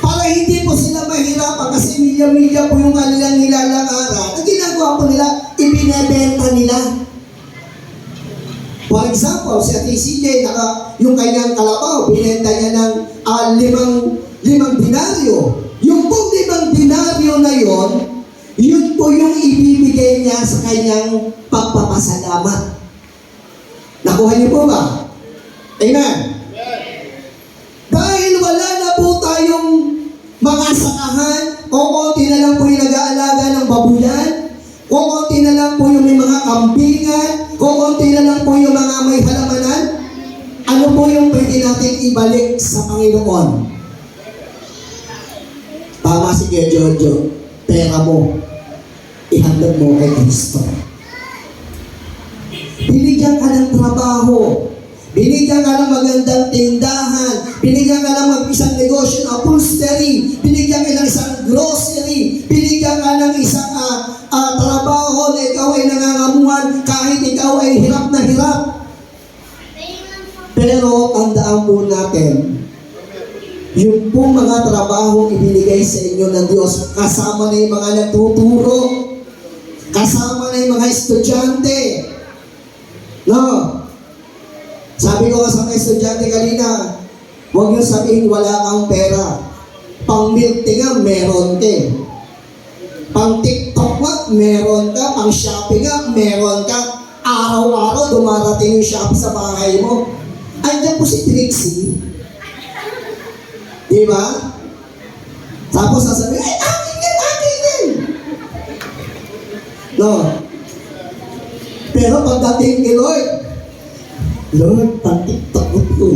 para hindi po sila mahirapan kasi milya-milya po yung kanilang nilalakaran, ang ginagawa po nila, ibinebenta nila. For example, si Ate CJ, yung kanyang kalabaw, binenta niya ng 5 dinaryo. Yung pong 5 dinaryo na yon, yun po yung ibibigay niya sa kanyang pagpapasalamat. Nakuha niyo po ba? Amen? Dahil wala na po tayong mga sakahan, o konti na lang po yung nag-aalaga ng babuyan, o konti na lang po yung may mga kambingan, o konti na lang po yung mga may halamanan, ano po yung pwede natin ibalik sa Panginoon? Tama si Kuya Jojo, pera mo. ihandog mo kay Kristo. Binigyan ka ng trabaho, binigyan ka ng magandang tindahan, binigyan ka ng mag-isang negosyo ng upholstery, binigyan ka ng isang grocery, binigyan ka ng isang trabaho na ikaw ay nangangamuhan kahit ikaw ay hirap na hirap. Pero tandaan po natin, yung pong mga trabaho ibinigay sa inyo ng Diyos, kasama na yung mga nagtuturo, kasama na yung mga estudyante. No? Sabi ko sa mga estudyante kanina, huwag niyo sabihin wala kang pera. Pang milk tea nga, meron ka. Pang TikTok nga, meron ka. Pang shopping nga, meron ka. Araw-araw dumarating yung Shopee sa bahay mo. Andiyan po si Trixie. Di ba? Tapos sasabihin, ay, akin yan! No? Pero pagdating kay Lord, pang-TikTok ko po.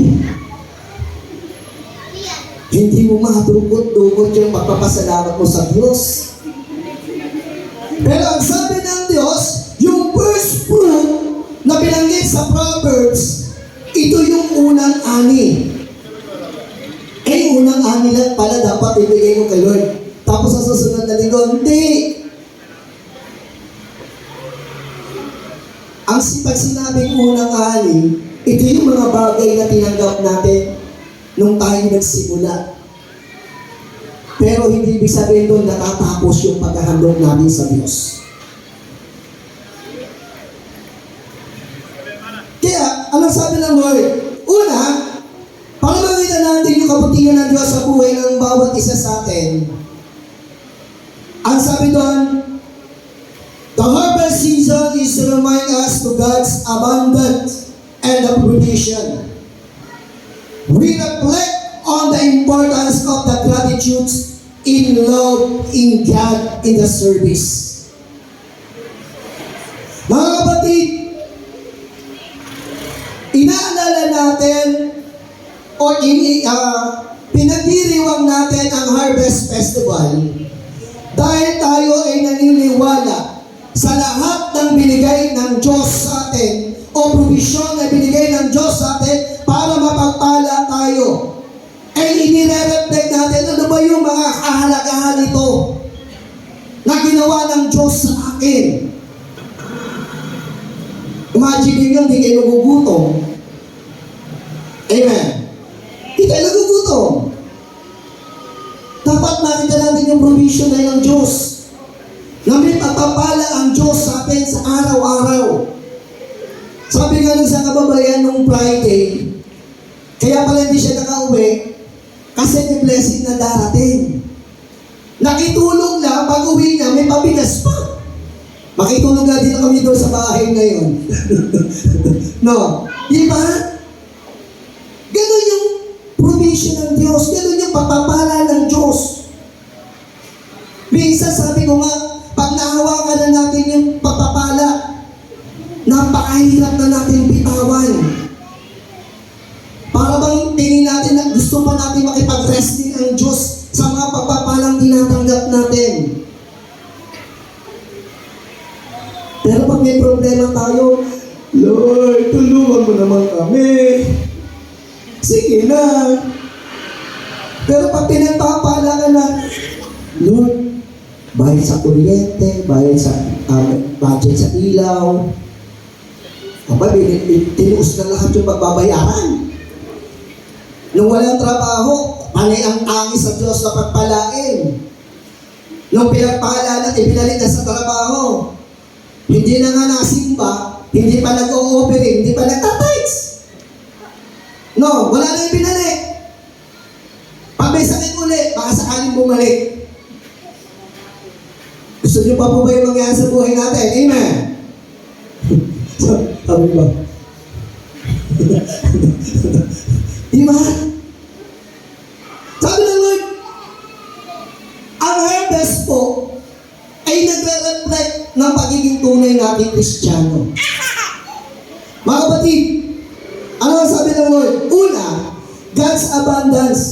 Hindi mo madukot-dukot yung pagpapasalamat mo sa Diyos. Pero ang sabi ng Diyos, yung first fruit na binanggit sa Proverbs, ito yung unang ani. Unang ani lang pala dapat ibigay mo kay Lord. Tapos sa susunod na linggo, hindi. Ang pag sinabing unang ani, ito yung mga bagay na tinanggap natin nung tayo nagsimula. Pero hindi ibig sabihin doon natatapos yung paghahandog natin sa Diyos. Kaya, anong sabi ng Lord? Una, para makita natin yung kabutihan ng Diyos sa buhay ng bawat isa sa atin, ang sabi doon, the harvest season is to remind us to God's abundant and the provision. We reflect on the importance of the gratitude in love in God in the service. Mga kapatid, inaalala natin o pinagdiriwang natin ang Harvest Festival dahil tayo ay naniniwala sa lahat ng binigay ng Diyos sa atin o provision na binigay ng Diyos sa atin para mapagpala tayo. Ay inire-reflect natin ano ba yung mga kahalagahan nito na ginawa ng Diyos sa akin. Imagine nyo, hindi kayo nagugutom. Amen. Hindi kayo nagugutom. Dapat makita natin yung provision na ng Diyos. Na may pagpapala ang Diyos sa atin sa araw-araw. Sabi nga nung sa kababayan nung Friday, kaya pala hindi siya nakauwi, kasi may blessing na darating. Nakitulog lang, pag uwi niya, may pabigas pa. Makitulog na din kami doon sa bahay ngayon. No? Di ba? Ganun yung provision ng Diyos. Ganun yung pagpapala ng Diyos. Minsan sabi ko nga, pag nahawakan na natin yung pagpapala, napakahirap na natin bitawan. Para bang tingin natin na gusto pa natin makipag-wrestling ang Diyos sa mga pagpapalang tinatanggap natin. Pero pag may problema tayo, Lord, tulungan mo naman kami. Sige na. Pero pag pinagpapala ka na, Lord, bayad sa kuryente, bayad sa budget sa ilaw. Aba, tinuos na lahat yung pagbabayaran. Nung walang trabaho, panay ang tangis sa Diyos na pagpalain. Nung pinagpala na, ibinalit na sa trabaho. Hindi na nga nasimba, hindi pa nag-o-offering, hindi pa nagtatights. No, wala na ibinalik. Pag may sakit ulit, baka sakaling bumalik. Gusto niyo pa po ba yung mangyari sa buhay natin? Amen? Sabi ba? Di ba? Sabi ng Lord, ang harvest po ay nagre-reflect ng pagiging tunay nating Kristiyano. Mga kapatid, ano ang sabi ng Lord? Una, God's abundance.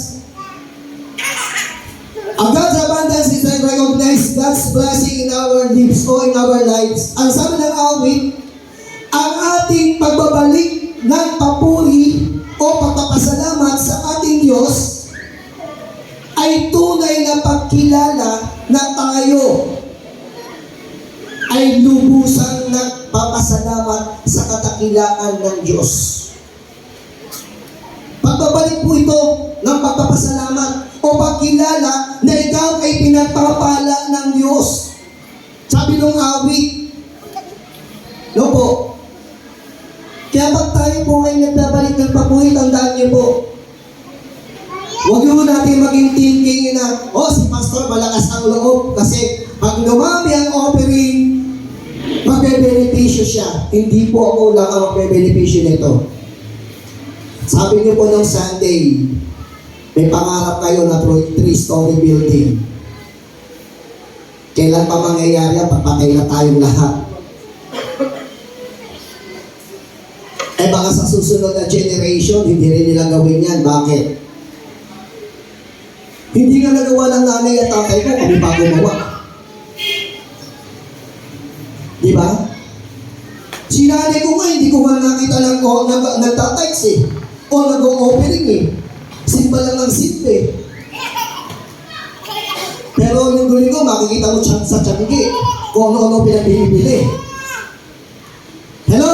Ang God's abundance is recognized recognize God's blessing in our lives o in our lives. Ang sabi ng awit, ang ating pagbabalik ng papuri o pagpapasalamat sa ating Diyos ay tunay na pagkilala na tayo ay lubusang nagpapasalamat sa katakilaan ng Diyos. Pagbabalik po ito ng pagpapasalamat o pagkilala na ikaw ay pinagpapala ng Diyos. Sabi ng awit, no po, kaya pag tayo po ay nagbabalik ng papuri, tandaan niyo po, huwag niyo natin maging thinking na, si pastor malakas ang loob kasi pag lumami ang offering, magbe-benepisyo siya. Hindi po ako lang ang magbe-benepisyo nito. Sabi niyo po nung Sunday, may pangarap kayo na 3-story building. Kailan pa mangyayari yan? Papatay na tayong lahat. Baka sa susunod na generation, hindi rin nila gawin yan. Bakit? Hindi nga nagawa ng nanay at tatay ko, kami pa gumawa. Di ba? Si nanay ko nga, hindi ko nga nakita lang nagtatights eh. O nag-o-offering eh. Simba lang ang simple. Pero linggo-linggo, makikita mo sa tiyanggi kung ano-ano pinabibili. Hello?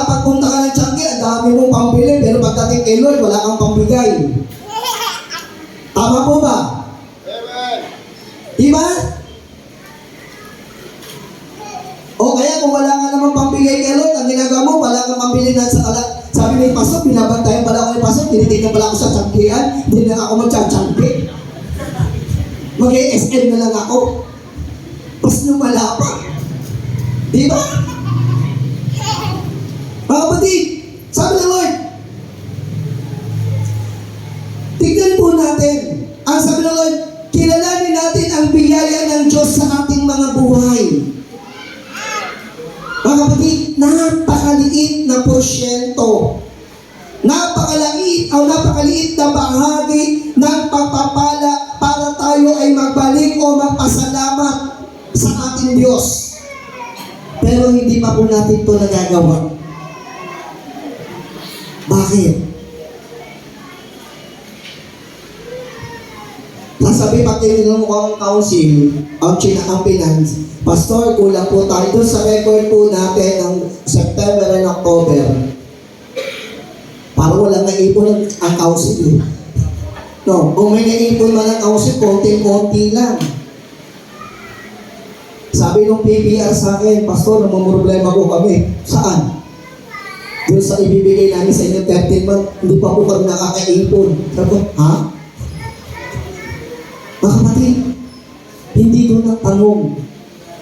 Pagpunta ka ng tiyanggi, ang dami mong pambili, pero pagdating kay Lord, wala kang pambigay. Tama po ba? Di ba? O kaya kung wala ka naman pambigay kay Lord, ang ginagawa mo, wala kang pambili na sa sabi ni Pastor, binabantayan pala ako ni Pastor, tinitignan pala ako sa tiyanggian, hindi na ako magtsatiyanggi. Mag-ESN na lang ako. Pas lumala pa. Di ba? Mga kapatid, sabi ng Lord, tignan po natin. Ang sabi ng Lord, kilalanin natin ang biyaya ng Diyos sa ating mga buhay. Mga kapatid, napakaliit na porsyento, napakaliit na bahagi ng pagpapala para tayo ay magbalik o magpasalamat sa ating Diyos. Pero hindi pa po natin ito nagagawa. Bakit? Nasabi pati nila mukhang council, ang finance, Pastor, kulang po tayo doon sa record po natin ng September and October. Parang walang naipon ang council eh. No, kung may naipon man ang council, konti-konti lang. Sabi nung PBR sa akin, Pastor, namumroblema ko kami. Saan? Doon sa ibibigay namin sa inyo 13 month, hindi pa po kami nakakaipon. Sabi ko, ha? Mga kapatid, hindi doon ang tanong.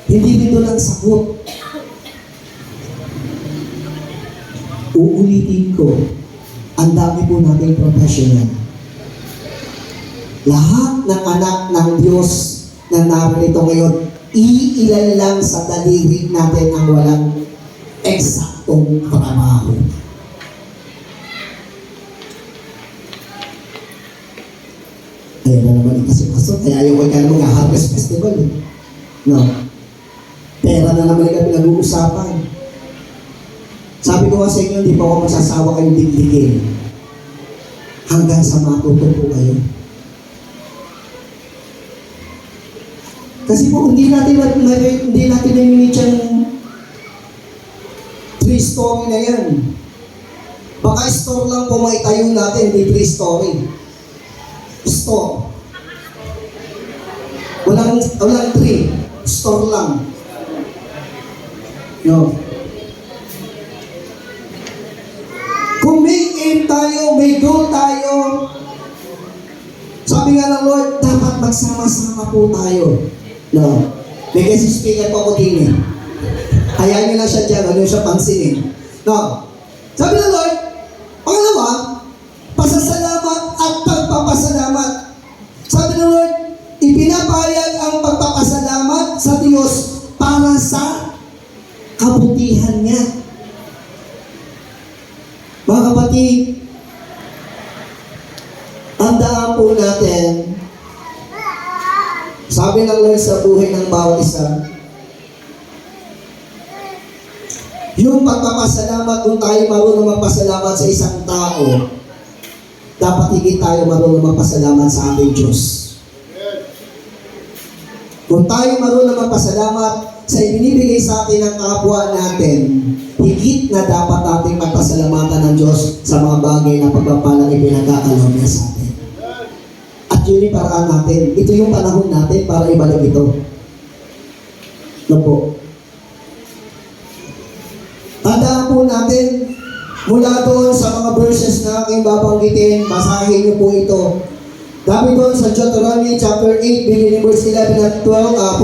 Hindi dito lang sagot. Uulitin ko, ang dami po nating professional. Lahat ng anak ng Diyos na narito ngayon, iilan lang sa daliri natin ang walang eksaktong trabaho. Ayan na naman kasi pastor, kaya yung ka naman Harvest Festival eh. No. Pera na naman kami nag-uusapan. Sabi ko nga sa inyo, hindi pa ako magsasawa kayong digdigin. Hanggang sa matuto po kayo. Kasi po, hindi natin na-minute yung 3-story na yan. Baka store lang po maitayo natin, hindi 3-story. Store. Walang 3. Store lang. No. Kung may aim tayo, may goal tayo, sabi nga ng Lord, dapat magsama-sama po tayo. No. May kasi speaker po ako din eh. Hayaan nyo lang siya dyan, ano siya pansinin. No. Sabi ng Lord, pangalawa, pasasalamat at pagpapasalamat. Sabi ng Lord, ipinapayag ang pagpapasalamat sa Diyos para sa kabutihan niya. Mga kapatid, tandaan po natin Sabi ng Lord sa buhay ng bawat isa, yung pagpapasalamat, kung tayo marunong magpasalamat sa isang tao, dapat higit tayo marunong magpasalamat sa ating Diyos. Kung tayo marunong magpasalamat sa ibinibigay sa atin ng kapwa natin, higit na dapat nating magpasalamatan ng Diyos sa mga bagay na pagpapalang ipinagkakalob niya sa atin. At yun yung paraan natin. Ito yung panahon natin para ibalik ito. No po. Tandaan po natin, mula doon sa mga verses na aking babanggitin, basahin niyo po ito. Dami doon sa Deuteronomy chapter 8, beginning verse 11 at 14,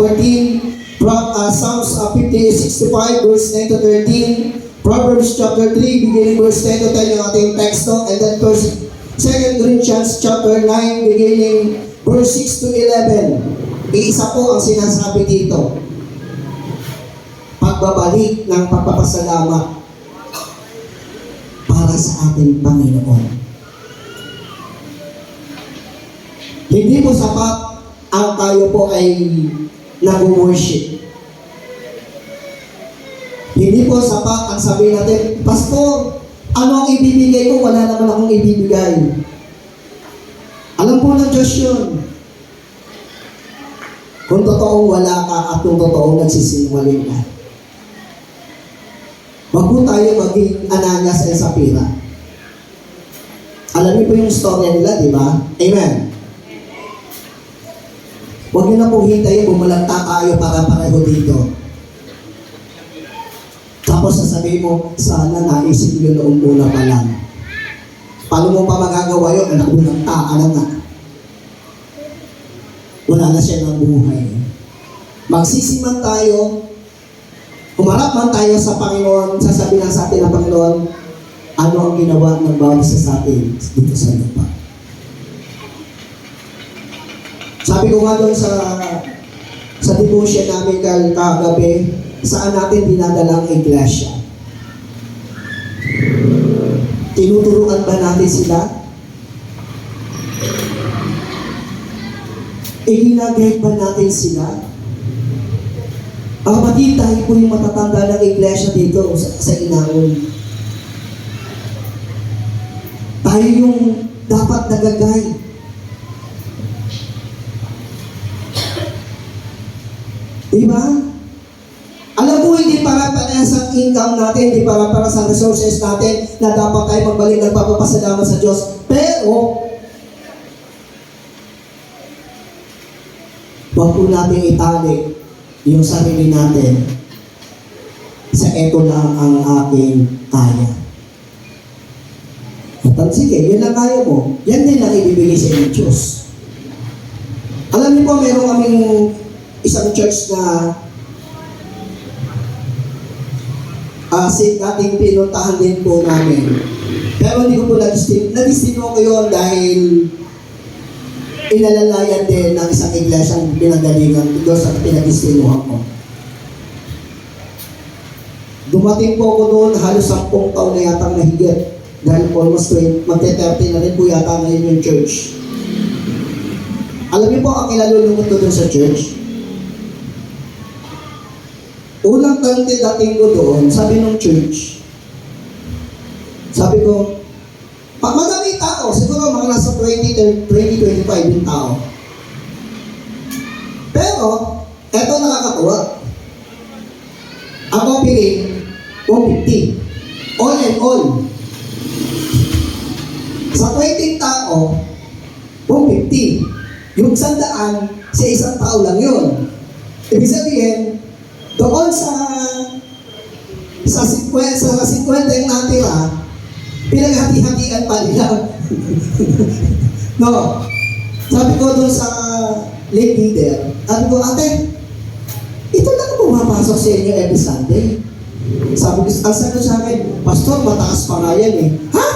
Psalms 65, verse 9 to 13, Proverbs chapter 3, beginning verse 10 to 10 yung ating teksto, and then 2 Corinthians chapter 9, beginning verse 6 to 11. Iisa po ang sinasabi dito. Pagbabalik ng pagpapasalamat para sa ating Panginoon. Hindi po sapat ang tayo po ay nag-worship. Hindi po sapat ang sabihin natin, Pastor, ano ang ibibigay ko? Wala naman akong ibibigay. Alam po ng Diyos yun. Kung totoong wala ka at kung totoong nagsisinungaling ka. Huwag po tayo maging Ananias at Sapphira. Alam niyo po yung story nila, di ba? Amen. Huwag niyo na pong hintayin, bumalagta tayo para pareho dito. Tapos sasabihin mo, sana naisip yun noong una pa lang. Paano mo pa magagawa yun? Anak mo ng alam nga. Wala na siya ng buhay. Magsisiman tayo, humarap man tayo sa Panginoon, sasabihin lang sa atin ng Panginoon, ano ang ginawa ng bawat isa sa atin dito sa lupa. Sabi ko nga doon sa devotion namin kagabi, saan natin dinadala ang iglesia? Tinuturuan ba natin sila? Iginagay ba natin sila? Ang kapatid, tayo po yung matatanda ng iglesia dito sa Inaon. Tayo yung dapat nagagay. Diba? Alam po, hindi para sa income natin, hindi para sa resources natin na dapat tayo magbalik ng pagpapasalamat sa Diyos. Pero, huwag po natin itali yung sarili natin sa eto lang ang aking kaya. At sige, yun lang kaya mo. Yan din lang ibibigay sa inyo Diyos. Alam niyo po, meron kaming isang church na dating pinuntahan din po namin. Pero hindi ko po nag-destino ko yun dahil inalalayan din ng isang iglesia ang pinagalingan doon sa pinag-destinuhan ko. Dumating po ako noon, halos 10 taon na yata nahigit. Dahil almost 20, na rin po yata ngayon yung church. Alam niyo po ang ilalulungot ko doon sa church? Unang dating ko doon, sabi ng church, sabi ko, madami tao, siguro mga nasa 20-25 yung tao. Pero, eto nakakatuwa. Ang opening, 150. All and all. Sa 20 tao, 150. Yung 100, sa isang tao lang yun. Ibig sabihin, doon sa 50 yung natira, pinaghati-hatian pa nila. No. Sabi ko doon sa late leader, sabi ko, ate, ito lang ang pumapasok sa inyo every Sunday. Sabi ko, ang sabi ko sa akin, Pastor, mataas pa nga yan eh. Ha?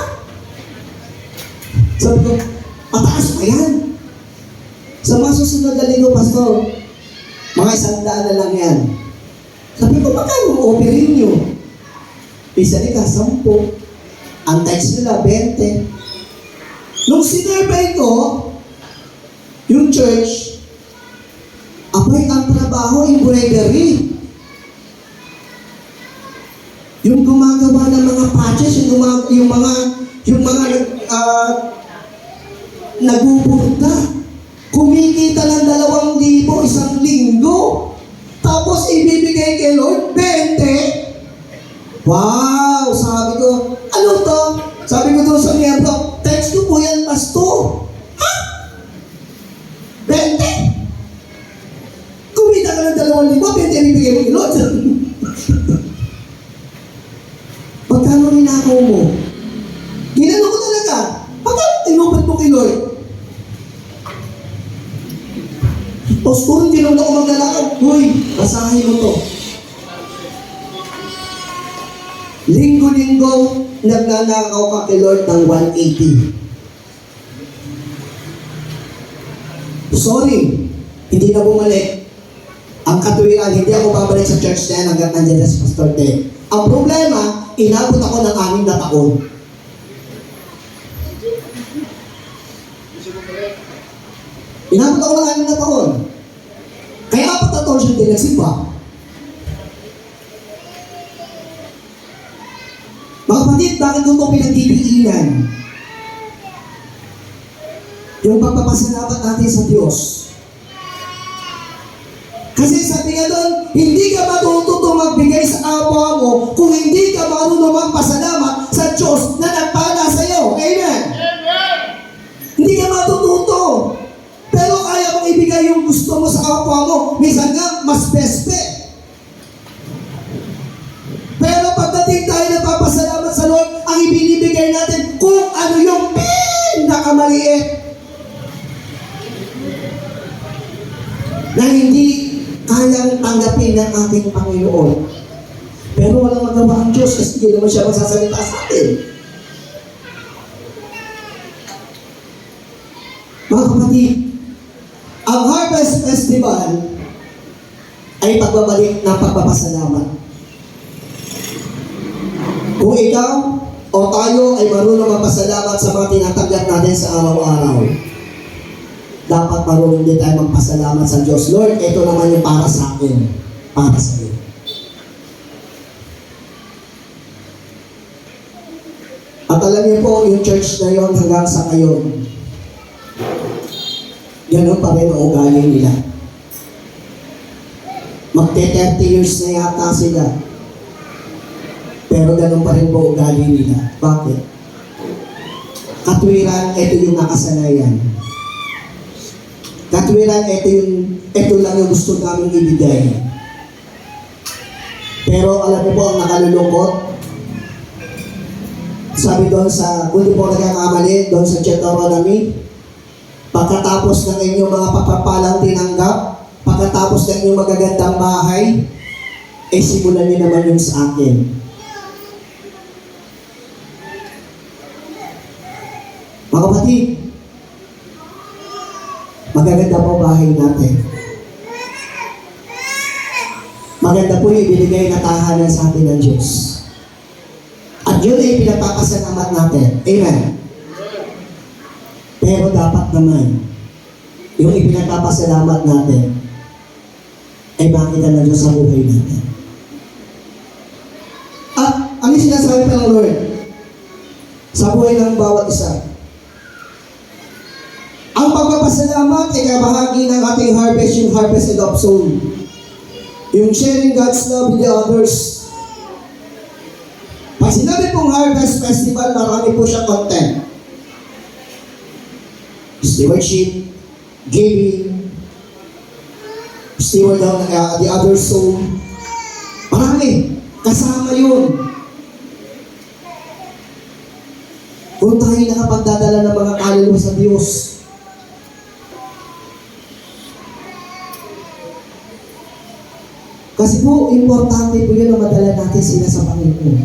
Sabi ko, mataas pa yan. Sa mga susunod na linggo, Pastor, mga 100 na lang yan. Sabi ko, magkano ang offering nyo? Isa ka, 10. Ang text nila, 20. Nung sinurvey ko, yung church, Abay, ang trabaho, embroidery. Yung gumagawa ng mga patches, yung mga nagbuburda. Kumikita ng 2,000 isang linggo. Tapos ibibigay kay Lord, 20. Wow! Sabi ko, ano to? Sabi ko doon sa miyembro, text ko po yan, pastor. Ha? 20? Kumita ka ng 2,000, 20 ibibigay mo kay Lord. Pagkano ninakaw mo? Ginano ko talaga. Pagkano tinupad mo kay Lord? Tapos kung tinunod ako maglalakad, huy, basahin mo to. Linggo-linggo, nagnanakaw ka kay Lord ng 180. Sorry, hindi na bumalik. Ang katuwiran, hindi ako babalik sa church na yan hanggang nandiyan na si Pastor Ted. Ang problema, inabot ako ng 6 na taon. Inabot ako ng 6 na taon. Kaya 4 na taon siya din nagsimba. Mga kapatid, bakit ito pinagdidiinan? Yung pagpapasalamat natin sa Diyos. Kasi sabi nga doon, hindi ka matututo magbigay sa kapwa mo kung hindi ka marunong magpasalamat sa Diyos na nagpala sa iyo. Amen? Hindi ka matututo. Pero kaya mong ibigay yung gusto mo sa kapwa mo. Minsan nga, mas best. Pero pagdating tayo nagpapasalamat sa Lord, ang ibinibigay natin kung ano yung pinakamaliit na hindi kayang tanggapin ng ating Panginoon. Pero walang magawa ang Diyos kasi hindi naman siya magsasalita sa atin. Mga kapatid, ang Harvest Festival ay pagbabalik ng pagpapasalamat. Kung ikaw o tayo ay marunong magpasalamat sa mga tinatanggap natin sa araw-araw, dapat marunong din tayo magpasalamat sa Diyos. Lord, ito naman yung para sa akin. Para sa iyo. At alam niyo po, yung church na yon hanggang sa ngayon, ganun pa rin ang ugali nila. Magte-30 years na yata sila. Pero ganun pa rin po ugali nila. Bakit? Katwiran, ito yung nakasanayan. Katwiran, ito lang yung gusto namin ibigay. Pero alam niyo po ang nakalulungkot? Sabi doon sa, kung di po nagkakamali, doon sa Deuteronomy, pagkatapos ng inyong mga pagpapalang tinanggap, pagkatapos ng inyong magagandang bahay, simulan niyo naman yung sa akin. Mga kapatid, magaganda po bahay natin. Maganda po yung ibinigay na tahanan sa atin ng Diyos. At yun ay pinagpapasalamat natin. Amen. Pero dapat naman, yung ipinagpapasalamat natin ay makita ng Diyos sa buhay natin. At ano yung sinasabi pa ng Lord? Sa buhay ng bawat isa. Ang pagpapasalamat ay kabahagi ng ating harvest, yung harvest and of soul. Yung sharing God's love with the others. Pag sinabi pong Harvest Festival, marami po siyang content. Stewardship, giving, steward of the other soul. Marami. Kasama yun. Kung tayo nakapagdadala ng mga kaluluwa sa Diyos, kasi po, importante po yun na madala natin sila sa Panginoon.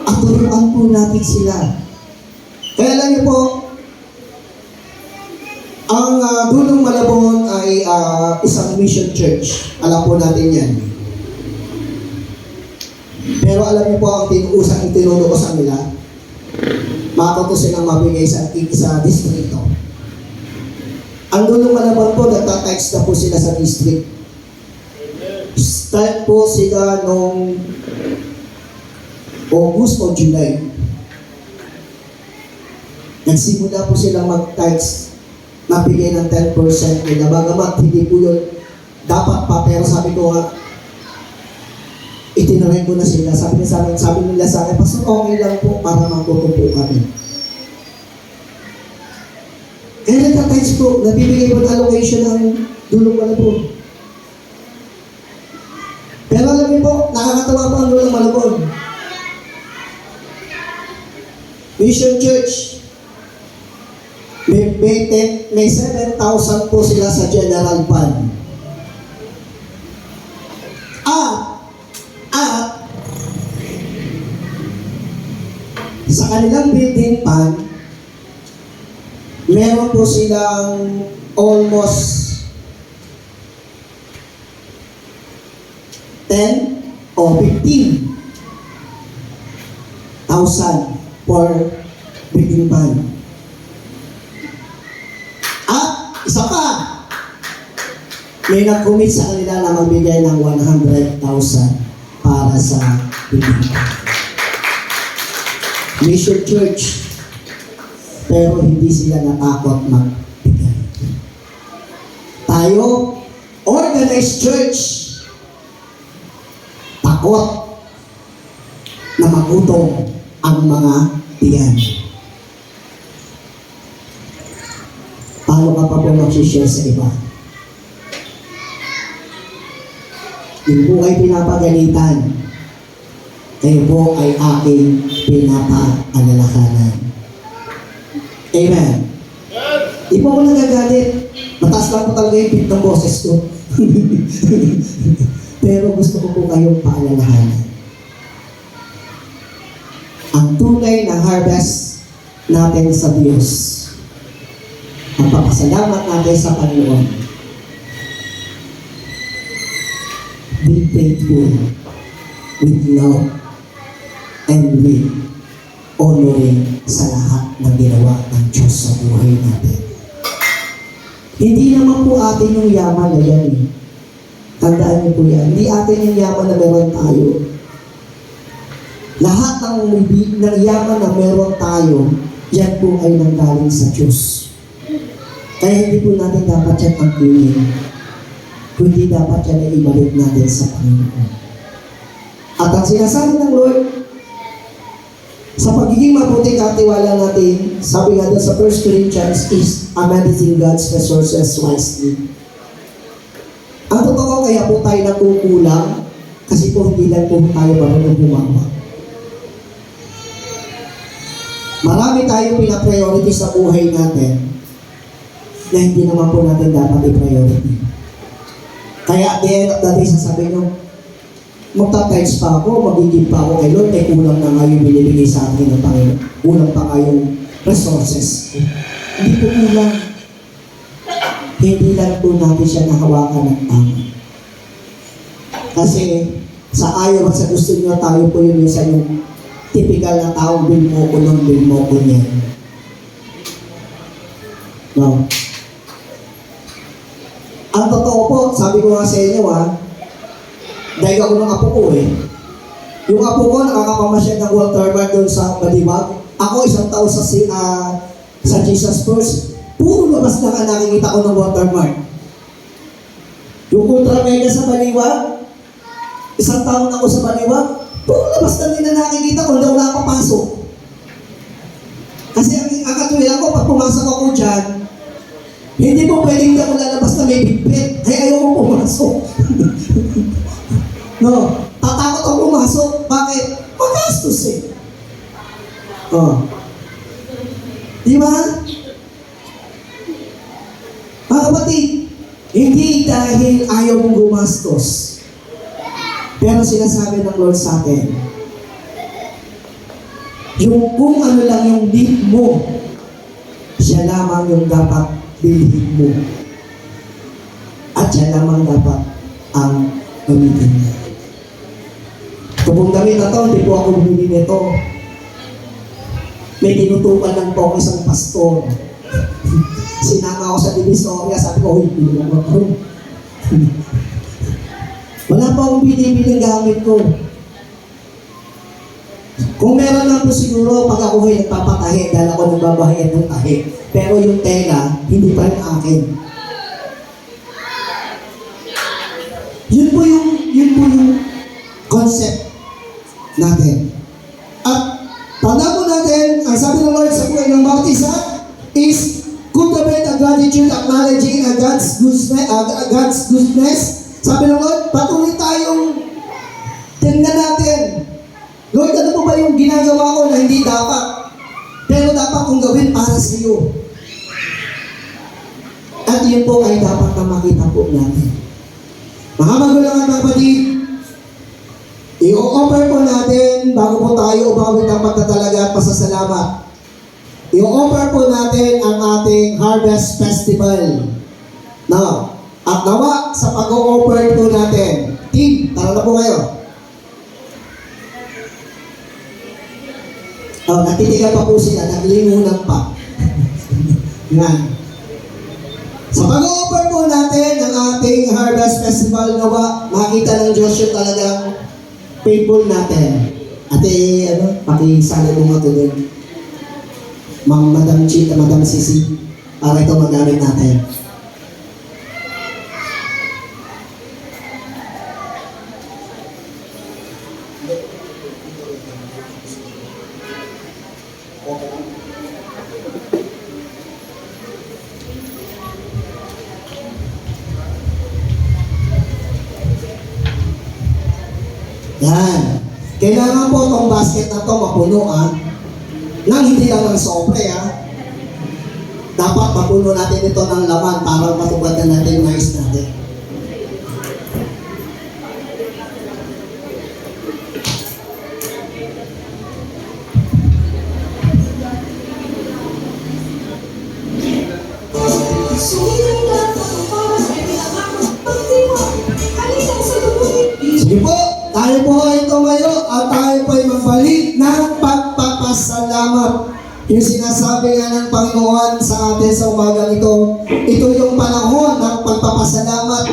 At turuan po natin sila. Kaya lang niyo po, ang Dulong Malabon ay isang mission church. Alam po natin yan. Pero alam niyo po, ang tinuro ko sa nila, matuto silang mabigay sa distrito. Ang Dulong Malabon po, nagtatites na po sila sa district. Start po sila noong August o July. Nagsimula po sila mag-tites, mabigay ng 10% nila. Bagamat hindi po yun dapat pa, pero sabi ko nga, itinarayin ko na sila. Sabi nila sa akin, Pastor, okay lang po para matuto po kami. Kaya nagtatites po, nabibigay po ng allocation ng Dulong Malabon. Pero alam niyo po, nakakatawa po ang Dulong Malabon. Mission Church, may 7,000 po sila sa general fund. At sa kanilang building fund, meron po silang almost 10 o 15,000 for building fund. At isa pa, may nag-commit sa kanila na magbigay ng 100,000 para sa building fund. Mission Church, pero hindi sila natakot magbigay. Tayo, organized church, takot na magutom ang mga tiyan. Paano ka pa po mag-share sa iba? Yung po ay pinapagalitan, kayo po ay aking pinapaalalahanan. Amen. Di po ako nagagalit. Mataas lang po talaga yung pit ng boses ko. Pero gusto ko po kayong paalalahanan. Ang tunay na harvest natin sa Diyos. Ang papasalamat natin sa Panginoon. Be faithful with love and with honoring sa lahat ng ginawa ng Diyos sa buhay natin. Hindi naman po atin yung yaman na yan eh. Tandaan niyo po yan. Hindi atin yung yaman na meron tayo. Lahat ng yaman na meron tayo, yan po ay nanggaling sa Diyos. Kaya hindi po natin dapat yan angkinin. Kundi dapat yan ay ibalik natin sa Panginoon. At ang sinasabi ng Lord, sa pagiging mabuting katiwala natin, sabi nga doon sa 1 Corinthians is managing God's resources wisely. Ang totoo, kaya po tayo natukulang kasi po hindi lang po tayo marunong gumawa. Marami tayong pinapriority sa buhay natin na hindi naman po natin dapat i-priority. Kaya at the end of the day, sasabi nyo, magta-times pa ako, magiging pa ako kay Lord, may kulang na nga yung binibigay sa atin ng Panginoon. Kulang pa nga yung resources. Hindi po kulang. Hindi lang po natin siya nahawakan ng tama. Kasi sa ayaw at sa gusto niyo, tayo po yun minsan yung typical na taong bil mo ko nun, bil mo ko niyan. No? Ang totoo po, sabi ko nga sa inyo dahil ako ng apo ko eh. Yung apo ko nakakapamasyal ng Walter Mart doon sa Balibag. Ako 1 taon sa Jesus First. Puro labas na nakikita ko ng Walter Mart. Yung Ultra Mega sa Balibag, 1 taon ako sa Balibag, puro labas na din na nakikita ko, hindi ako nakapapasok. Kasi ang katuwiran ko, pag pumasok ako dyan, hindi po pwedeng ako lalabas na may bigpit. Ay, ayaw ko pumasok. No, tatakot ako pumasok. Bakit? Magastos eh. Oh. Di ba? Mga kapatid, hindi dahil ayaw mong gumastos. Pero sinasabi ng Lord sa atin, yung kung ano lang yung need mo, siya lamang yung dapat bilhin mo. At siya lamang dapat ang gamitin mo. Kung damit na to, hindi po ako bumili nito. May tinutukan lang po ako isang pastor. Sinama ako sa Divisoria, sabi ko, uy, bilang ako. Wala pa akong binibiling gamit ko. Kung meron lang po siguro, pag ako ay nagpapatahi, dahil ako nagbabahayan ng tahi. Pero yung tela, hindi pa rin akin. Yun po yung concept natin. At tanda po natin, ang sabi ng Lord sa buhay ng bawat isa is cultivate a gratitude, acknowledging God's goodness. Sabi ng Lord, patuloy tayong tingnan natin. Lord, ano po ba yung ginagawa ko na hindi dapat? Pero dapat kong gawin para sa iyo. At yun po ay dapat na makita po natin. Mga magulang at mga kapatid, i-offer po natin bago po tayo umawit ng pagtatalaga at pasasalamat. I-offer po natin ang ating Harvest Festival. Now, at nawa sa pag-o-offer po natin. Team, tara na po kayo. Oh, natitigan pa po sila, naglimunan pa. Yan. Sa pag-o-offer po natin ang ating Harvest Festival, nawa makita ng Diyos yung talagang faithful natin. Ate, pakisali mo nga tuloy. Madam Chita, Madam Sisi, para ito magamit natin. Yan. Kailangan po itong basket na ito mapuno nang hindi lang ng sobre Dapat mapuno natin ito ng laman para matubadan natin yung nais natin. Sige po, tayo po ay tumayo at tayo po ay magbalik ng pagpapasalamat. Yung sinasabi nga ng Panginoon sa atin sa umagang ito yung panahon ng pagpapasalamat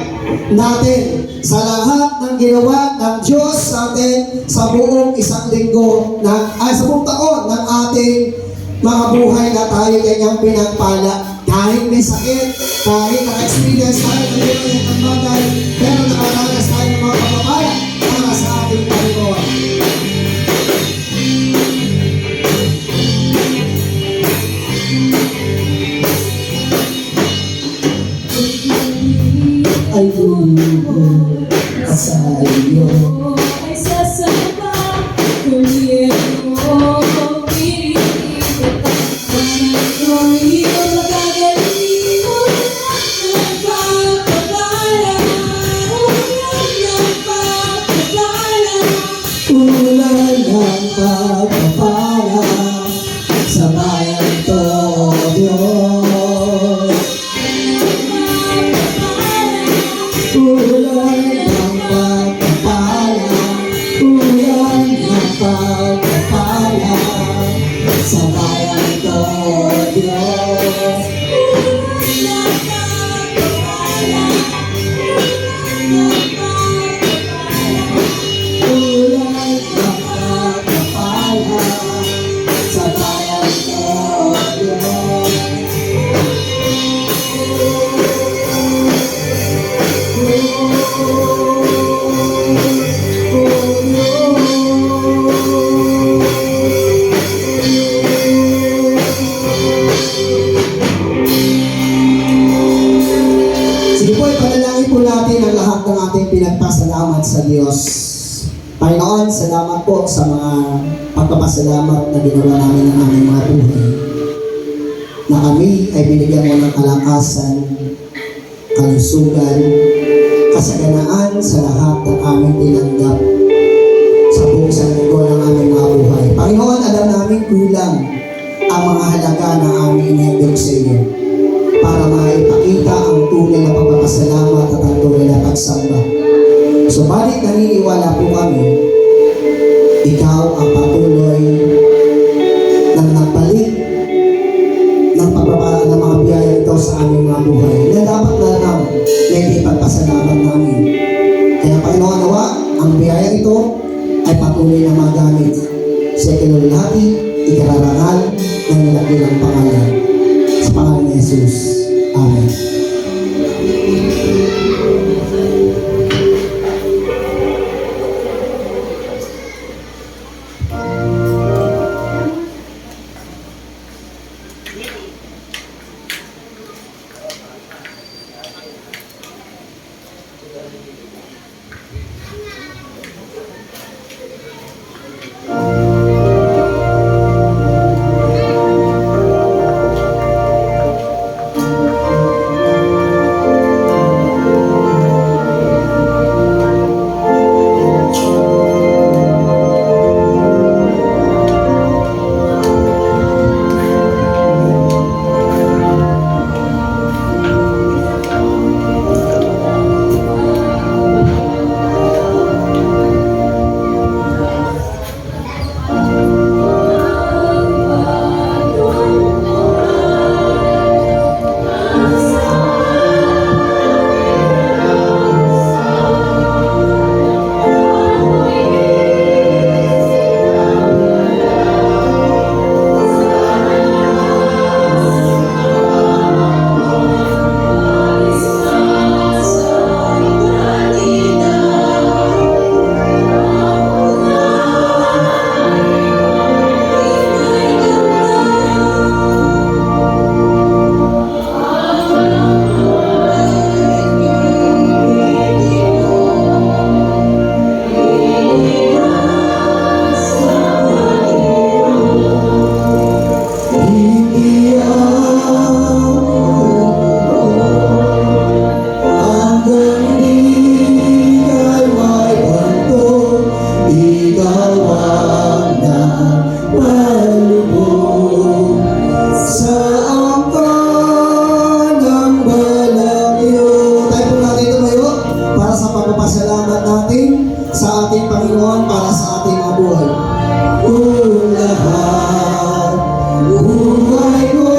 natin sa lahat ng ginawa ng Diyos sa atin sa buong isang linggo, sa buong taon ng ating mga buhay na tayo kanyang pinagpala. Kahit may sakit, kahit naka-experience tayo ng ginawa ng bagay, pero nakaranas tayo ng mga pagpapala para sa ating Panginoon. Ay buhay sa iyo. Ay sasama, kuliin mo, pinipilit ang iyo magagaling mo ng pagpapala, ng pagpapala. Ulan ng pagpapala sa bayan ito, Diyos. Ulan ng pagpapala, ulan ng pagpapala sa bayan ito, Diyos. Ulan ng pagpapala sa bayan ito, Diyos. Sige po, ipanalangin po natin ang lahat ng ating pinagpasalamat sa Diyos. Panginoon, salamat po sa mga pagpapasalamat na ginawa namin ng aming mga buhay. Na kami ay binigyan mo ng kalakasan, kalusugan, kasaganaan sa lahat ng aming tinanggap sa buong sanlinggo ng aming mga buhay. Panginoon, alam namin kulang ang mga halaga na aming inihandog sa iyo para maipakita ang tunay na pagpapasalamat at ang tunay na pagsamba. Subalit naniniwala po kami, ikaw ang patuloy ng nagbalik ng pagpapala ng mga biyaya ito sa aming mga buhay na dapat na naman na hindi pagpasalamat namin. Kaya Panginoon, nawa, ang biyaya ito ay patuloy na magamit sa ikinulati, ikararangal ng nilakilang pangalan. Sa pangalan ni Jesus. Amen. Salamat natin sa ating Panginoon para sa ating mga buhay. Lahat, buhay ko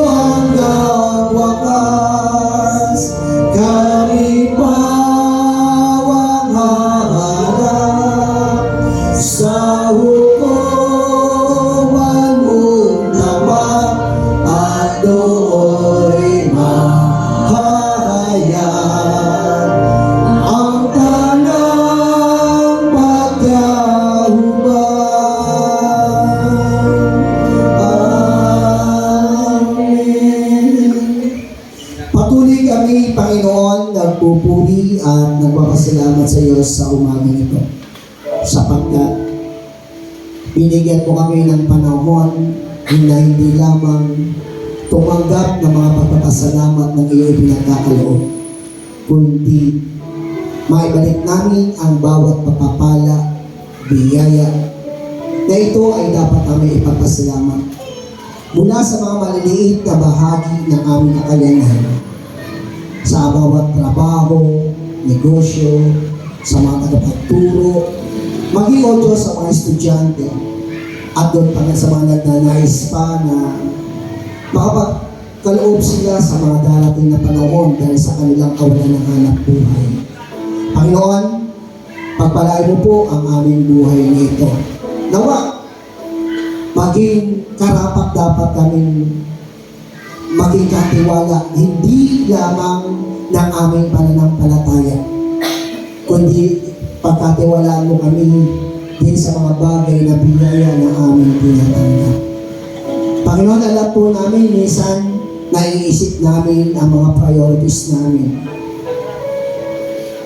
hanggang wakas, kami pawang haharap sa hukuman mong tapat at do'y mahayag. Patuloy kami, Panginoon, nagpupuri at nagpapasalamat sa iyo sa umagang ito. Sapagkat binigyan mo kami ng panahon na hindi lamang tumanggap ng mga pagpapasalamat ng iyong pinagkakaloob, kundi maibalik namin ang bawat papapala, biyaya, na ito ay dapat kami ipapasalamat mula sa mga maliliit na bahagi ng aming kakayanan, sa bawat trabaho, negosyo, sa mga tagapagturo, maging o Diyos sa mga estudyante, at doon pa sa mga nagnanais pa na makapagkaloob sila sa mga darating na panahon dahil sa kanilang kawalan ng hanap buhay. Panginoon, pagpalain mo po ang aming buhay nito. Nawa, maging karapat dapat kaming maging katiwala, hindi lamang ng aming pananampalataya, kundi pagkatiwalaan mo kami din sa mga bagay na biyaya na aming tinatanggap. Panginoon, alam po namin, minsan naiisip namin ang mga priorities namin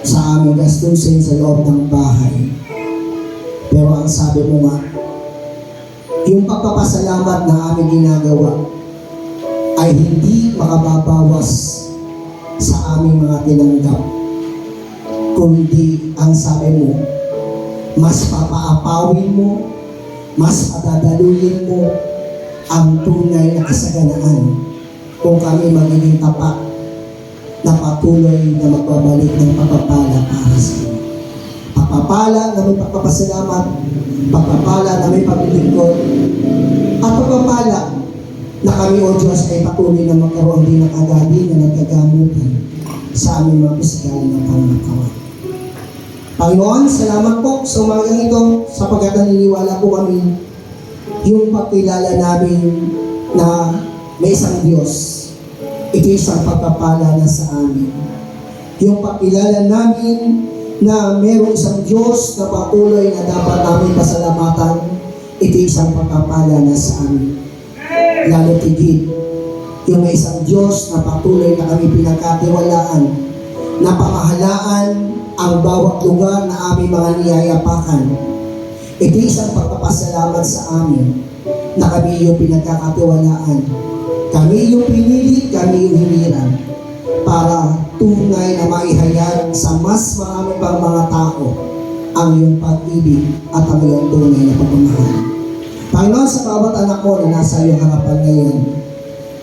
sa aming gastusin sa loob ng bahay. Pero ang sabi mo nga, yung pagpapasalamat na aming ginagawa ay hindi makababawas sa aming mga tinanggap, kundi ang sabi mo, mas papaapawin mo, mas patadaluyin mo ang tunay na kasaganaan kung kami magiging tapat na patuloy na magbabalik ng pagpapala para sa iyo. Pagpapala na may pagpapasalamat, pagpapala na may paglilingkod, at pagpapala na kami, O Diyos, ay patuloy na magkaroon din ng agabi na nagkagamutan sa aming mga pisikal na pangatawan. Panginoon, salamat po sa umagang ito sapagkat naniniwala po kami yung pagkilala namin na may isang Diyos. Ito isang pagpapala na sa amin. Yung pagkilala namin na mayroong isang Diyos na patuloy na dapat namin pasalamatan, ito isang pagpapala na sa amin. Lalo tigit, yung may isang Diyos na patuloy na kami pinagkatiwalaan, na pamahalaan ang bawat lugar na aming mga niyayapakan. Ito isang pagpapasalamat sa amin na kami yung pinagkakatiwalaan. Kami yung pinilit, kami yung hiniran para tunay na maihayag sa mas marami pang mga tao ang iyong pag-ibig at ang iyong tunay na pagmamahal. Panginoon, sa bawat anak ko na nasa iyong harapan ngayon,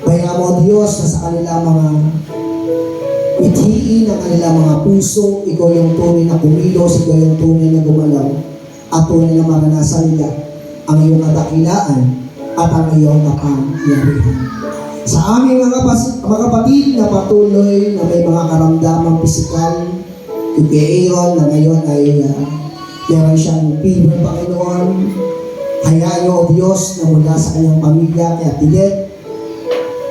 kaya mo, Diyos, na sa kanilang mga mithiin ang kanilang mga puso, ikaw yung tunay na kumilos, ikaw yung tunay na gumalaw, at tunay na maranasan nila ang iyong kadakilaan at ang iyong kapangyarihan. Sa aming mga kapatid na patuloy na may mga karamdamang pisikal, kay Aaron na ngayon ay meron siyang fever, Panginoon, hayaan niyo, O Diyos, na mula sa kanyang pamilya, kay Atilet,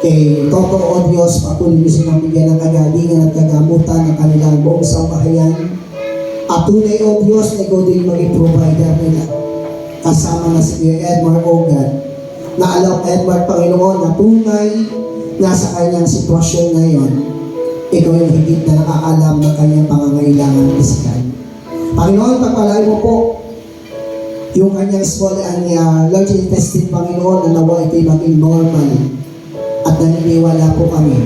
kay Toto, O Diyos, patuloy niyo silang bigyan ng kagalingan at kagamutan ng kanilang buong sambahayan. At tunay, O Diyos, na ikaw din maging provider nila. Kasama na si Kuya Edmar, O God, na alam Edmar, Panginoon, na tunay na sa kanyang sitwasyon ngayon, ikaw yung higit na nakaalam ng kanyang pangangailangan pisikal. Panginoon, pagpalain mo po yung kanyang small and large intestine, Panginoon, na nawa ito'y maging normal. At naniniwala po kami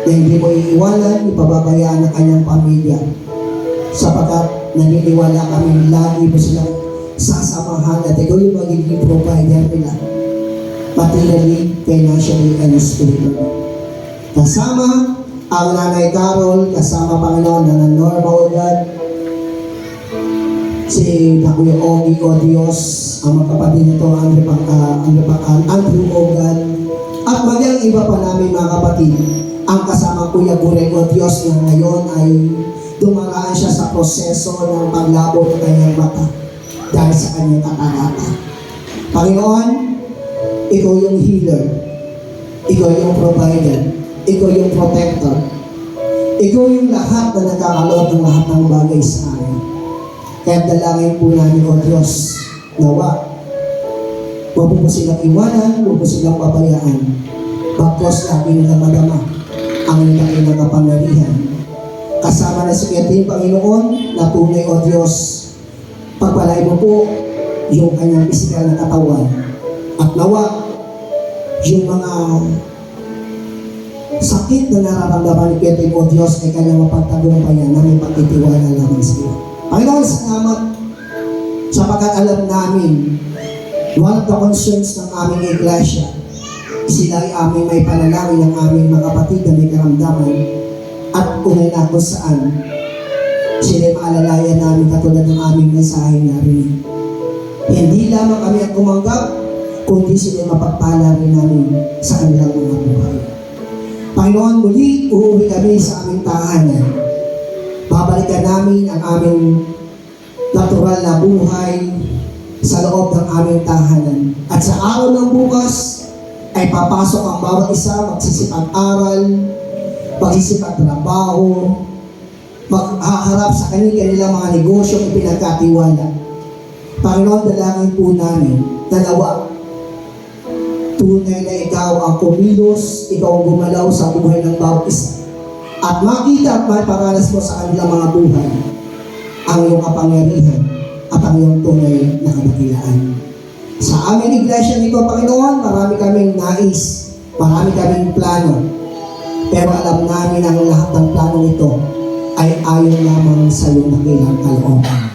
na hindi mo iiwanan, ipababayaan ang kanyang pamilya. Sapagkat naniniwala kami lagi mo silang sasamahan at ikaw yung magiging provider nila. Materially, financially, and spiritually. Kasama ang Nanay Carol, kasama, Panginoon, na Norma, O God, si Kuya Ogie, O Diyos, ang mga kapatid nito, Andrew, O God, at magyang iba pa namin mga kapatid, ang kasama Kuya Gureng, O Diyos, na ngayon ay dumaraan siya sa proseso ng paglabo ng kanyang mata dahil sa kanyang katarata. Panginoon, ikaw yung healer, ikaw yung provider, ikaw yung protector, ikaw yung lahat na nagkakaloob ng lahat ng bagay sa amin. Kaya dalangin po namin, O Diyos, nawa, huwag mo silang iwanan, huwag mo silang pabayaan. Bagkos lagi nila madama ang ilang kapangyarihan. Kasama na si Ketin, Panginoon, na tunay, O Diyos, pagpalay mo po yung kanyang pisikal na katawan. At nawa, yung mga sakit na nararamdaman ni Ketin, O Diyos, ay kanyang mapagtagumpayan na may pagtitiwala lamang sa iyo. Panginoon, salamat sapagkat alam namin one of the concerns ng aming iglesia, sila ay aming may panalangin ng aming mga kapatid na may karamdaman at kung na kung saan sila maalalayan namin katulad ng aming mensahe narin. Hindi lamang kami ang kumanggap, kundi sila mapagpala rin namin sa kanilang mga buhay. Panginoon, muli uuwi kami sa aming tahanan. Babalikan namin ang aming natural na buhay sa loob ng aming tahanan. At sa araw ng bukas, ay papasok ang bawat isa, magsisipag-aral, magsisipag-trabaho, maghaharap sa kanilang mga negosyong ipinagkatiwala. Panginoon, dalangin po namin na nawa, tunay na ikaw ang kumilos, ikaw ang gumalaw sa buhay ng bawat isa. At makita at maparanas mo sa kanilang mga buhay ang iyong kapangyarihan at ang iyong tunay na kadakilaan. Sa aming iglesia nito, Panginoon, marami kaming nais, marami kaming plano. Pero alam namin ang lahat ng plano ito ay ayon lamang sa iyong dakilang kalooban.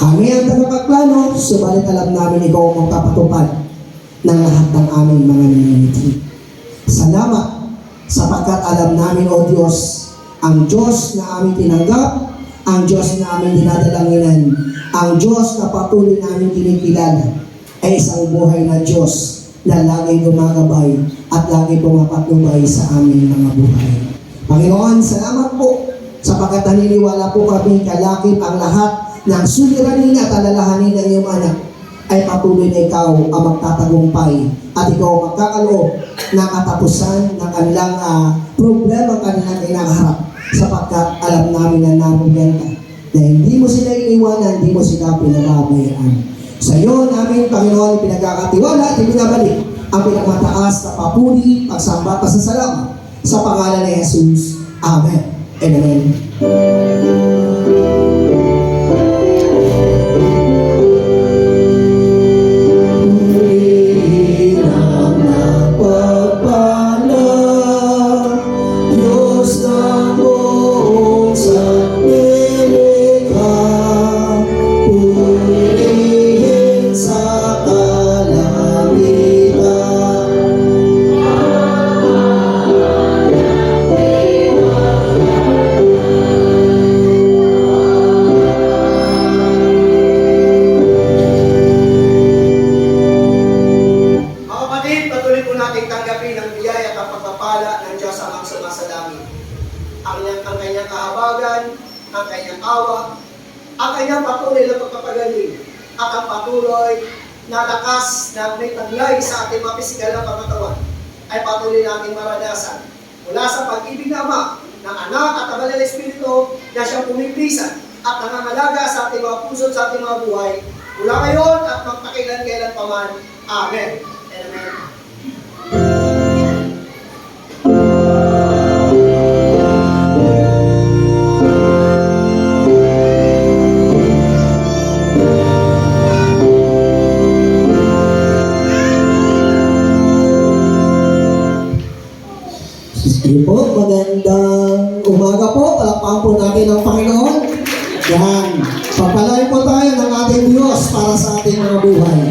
Kami ang tagapagplano, subalit alam namin ikaw ang magpapatupad ng lahat ng aming mga nininitin. Salamat sapagkat alam namin, O Diyos, ang Diyos na aming tinanggap, ang Diyos na aming dinadalanginan, ang Diyos na patuloy namin kinikilala, ay isang buhay na Diyos na laging gumagabay at lagi pong mapatnubay sa aming mga buhay. Panginoon, salamat po sapagkat naniniwala po kami kalakip ang lahat ng suliranin at alalahanin ng iyong anak ay patuloy na ikaw ang magtatagumpay at ikaw ang magkakaloob ng katapusan ng kanilang problema kanilang kinakaharap sapagkat alam namin na naroon ka na hindi mo sila iniwanan, hindi mo sila pinababayaan. Sa iyo namin, Panginoon, pinagkakatiwala at ibinabalik ang pinagmataas na papuri, pagsamba, pasasalamat sa pangalan ni Jesus. Amen and amen. Ang kanyang kahabagan, ang kanyang awa, ang kanyang patuloy na pagpapagaling, at ang patuloy na lakas na may taglay sa ating mga pisikal na pamatawan ay patuloy nating maranasan mula sa pag-ibig na Ama, ng Anak at ng Banal na Espiritu na siyang pumipisan at nangangalaga sa ating mga puso at sa ating mga buhay mula ngayon at magpakilan-kailan paman. Amen and amen. Sige po, magandang umaga po. Palakpakan po natin ang Panginoon. Yan. Pagpalain po tayo ng ating Diyos para sa ating mga buhay.